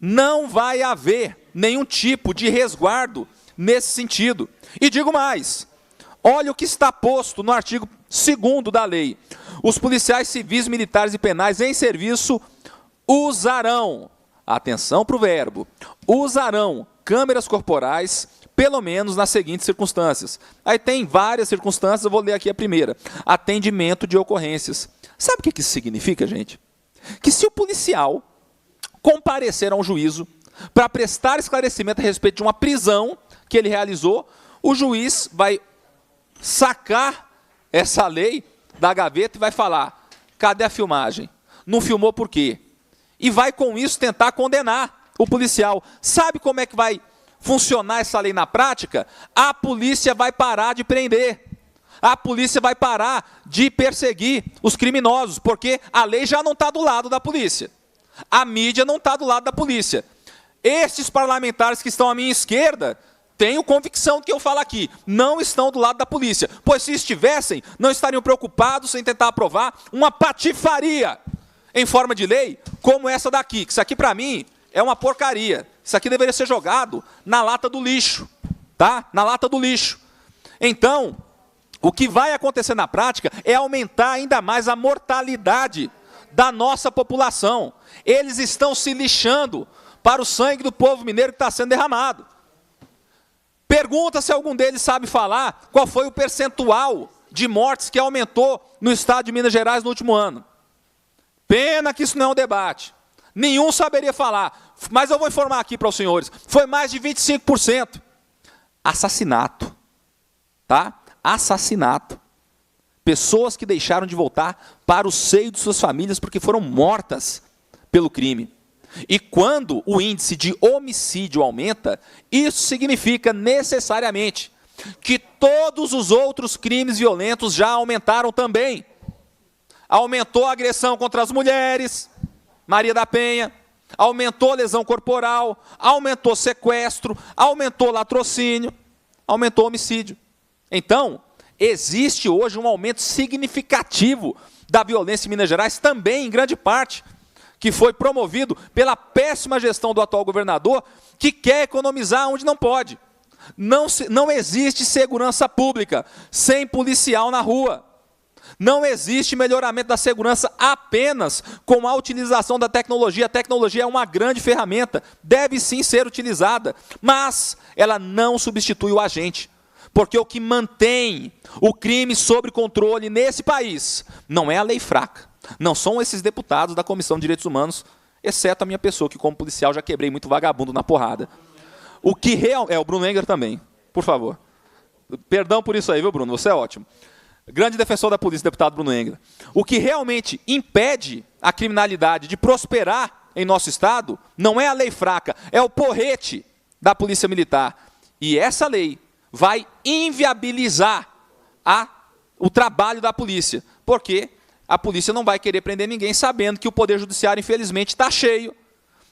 Não vai haver nenhum tipo de resguardo nesse sentido. E digo mais, olha o que está posto no artigo 2º da lei. Os policiais civis, militares e penais em serviço usarão, atenção para o verbo, usarão câmeras corporais, pelo menos nas seguintes circunstâncias. Aí tem várias circunstâncias, eu vou ler aqui a primeira. Atendimento de ocorrências. Sabe o que isso significa, gente? Que se o policial comparecer a um juízo para prestar esclarecimento a respeito de uma prisão que ele realizou, o juiz vai sacar essa lei da gaveta e vai falar: cadê a filmagem? Não filmou por quê? E vai com isso tentar condenar o policial. Sabe como é que vai funcionar essa lei na prática? A polícia vai parar de prender. A polícia vai parar de perseguir os criminosos, porque a lei já não está do lado da polícia. A mídia não está do lado da polícia. Estes parlamentares que estão à minha esquerda, tenho convicção do que eu falo aqui, não estão do lado da polícia. Pois se estivessem, não estariam preocupados em tentar aprovar uma patifaria em forma de lei como essa daqui. Que isso aqui, para mim, é uma porcaria. Isso aqui deveria ser jogado na lata do lixo. Tá? Na lata do lixo. Então, o que vai acontecer na prática é aumentar ainda mais a mortalidade da nossa população. Eles estão se lixando para o sangue do povo mineiro que está sendo derramado. Pergunta se algum deles sabe falar qual foi o percentual de mortes que aumentou no estado de Minas Gerais no último ano. Pena que isso não é um debate. Nenhum saberia falar, mas eu vou informar aqui para os senhores. Foi mais de 25%. Assassinato. Tá? Assassinato. Pessoas que deixaram de voltar para o seio de suas famílias porque foram mortas pelo crime. E quando o índice de homicídio aumenta, isso significa necessariamente que todos os outros crimes violentos já aumentaram também. Aumentou a agressão contra as mulheres, Maria da Penha, aumentou a lesão corporal, aumentou sequestro, aumentou latrocínio, aumentou homicídio. Então, existe hoje um aumento significativo da violência em Minas Gerais, também em grande parte, que foi promovido pela péssima gestão do atual governador, que quer economizar onde não pode. Não existe segurança pública sem policial na rua. Não existe melhoramento da segurança apenas com a utilização da tecnologia. A tecnologia é uma grande ferramenta, deve sim ser utilizada, mas ela não substitui o agente. Porque o que mantém o crime sob controle nesse país não é a lei fraca, não são esses deputados da Comissão de Direitos Humanos, exceto a minha pessoa, que como policial já quebrei muito vagabundo na porrada. O que é o Bruno Engler também, por favor. Perdão por isso aí, viu, Bruno? Você é ótimo. Grande defensor da polícia, deputado Bruno Engler. O que realmente impede a criminalidade de prosperar em nosso Estado não é a lei fraca, é o porrete da Polícia Militar. E essa lei vai inviabilizar o trabalho da polícia, porque a polícia não vai querer prender ninguém sabendo que o Poder Judiciário, infelizmente, está cheio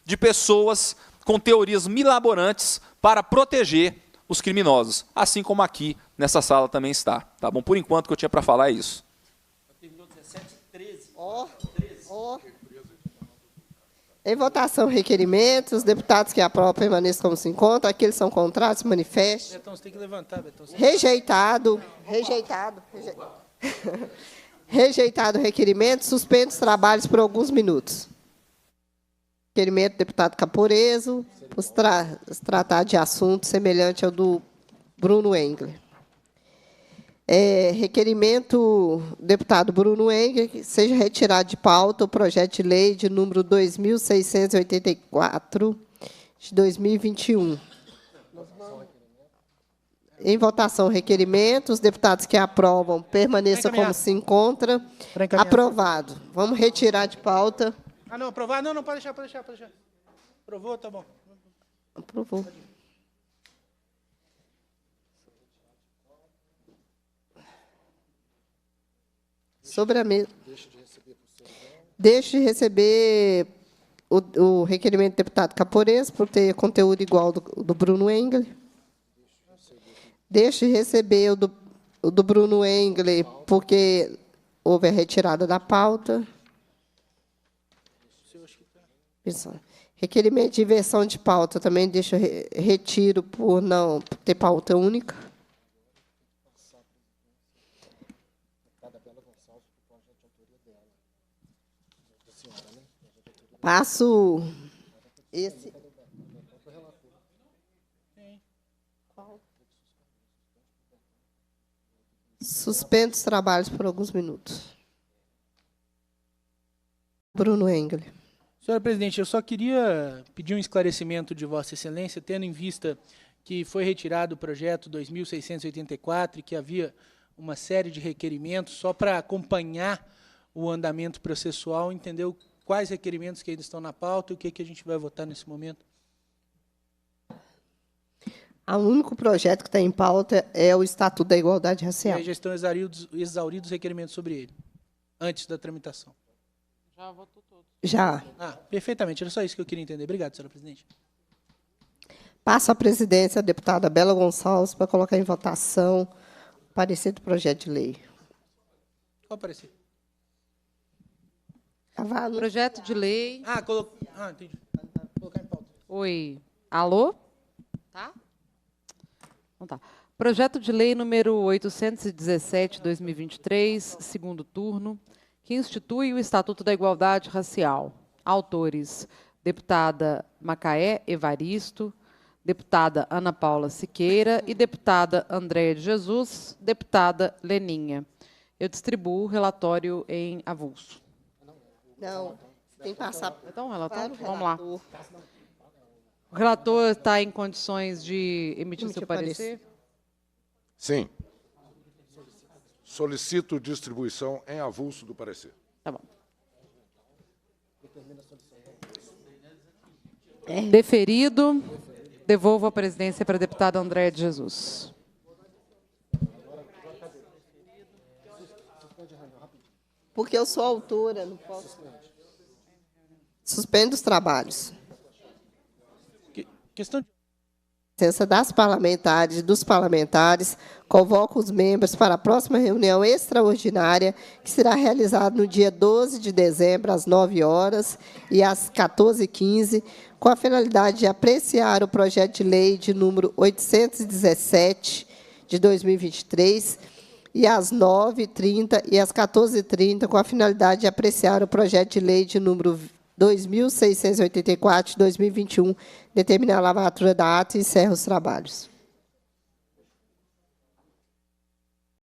de pessoas com teorias milaborantes para proteger os criminosos, assim como aqui nessa sala também está. Tá bom? Por enquanto, o que eu tinha para falar é isso. Terminou 17h13. Em votação, requerimentos. Os deputados que aprovam permaneçam como se encontram. Aqueles que são contrários, se manifestem. Betão, você tem que levantar, Betão. Rejeitado. Rejeitado o requerimento. Suspende os trabalhos por alguns minutos. Requerimento do deputado Caporeso, por se tratar de assunto semelhante ao do Bruno Engler. Requerimento do deputado Bruno Engler, que seja retirado de pauta o projeto de lei de número 2684, de 2021. Em votação, requerimento. Os deputados que aprovam permaneçam como se encontra. Aprovado. Vamos retirar de pauta. Ah, não, aprovado? Não, pode deixar. Aprovou, tá bom. Aprovou. Sobre a mesa. Deixe de receber o requerimento do deputado Caporeso, por ter conteúdo igual ao do Bruno Engler. Deixe de receber o do Bruno Engler, porque houve a retirada da pauta. Requerimento de inversão de pauta também deixa retiro por não ter pauta única. Passo esse. Suspendo os trabalhos por alguns minutos. Bruno Engler. Senhora presidente, eu só queria pedir um esclarecimento de Vossa Excelência, tendo em vista que foi retirado o projeto 2684 e que havia uma série de requerimentos, só para acompanhar o andamento processual, entender quais requerimentos que ainda estão na pauta e o que a gente vai votar nesse momento. O único projeto que está em pauta é o Estatuto da Igualdade Racial. E já estão exauridos os requerimentos sobre ele, antes da tramitação. Já votou todos. Já. Perfeitamente. Era só isso que eu queria entender. Obrigado, senhora presidente. Passo a presidência à deputada Bela Gonçalves para colocar em votação o parecer do projeto de lei. Qual parecer? Cavalo. Projeto de lei. Entendi. Colocar em pauta. Oi. Alô? Tá? Então tá. Projeto de lei número 817/2023, segundo turno, que institui o Estatuto da Igualdade Racial. Autores: deputada Macaé Evaristo, deputada Ana Paula Siqueira e deputada Andréia de Jesus, deputada Leninha. Eu distribuo o relatório em avulso. Não, tem que passar. Então, relatório? Para o Vamos lá. relator. O relator está em condições de emitir seu parecer? Sim. Solicito distribuição em avulso do parecer. Tá bom. Deferido. Devolvo a presidência para a deputada Andréia de Jesus. Porque eu sou autora, não posso. Suspendo os trabalhos. Questão de... Licença das parlamentares e dos parlamentares, convoco os membros para a próxima reunião extraordinária, que será realizada no dia 12 de dezembro, às 9 horas e às 14h15, com a finalidade de apreciar o projeto de lei de número 817, de 2023, e às 9h30 e às 14h30, com a finalidade de apreciar o projeto de lei de número 2.684, de 2021, determinar a lavatura da ata e encerra os trabalhos.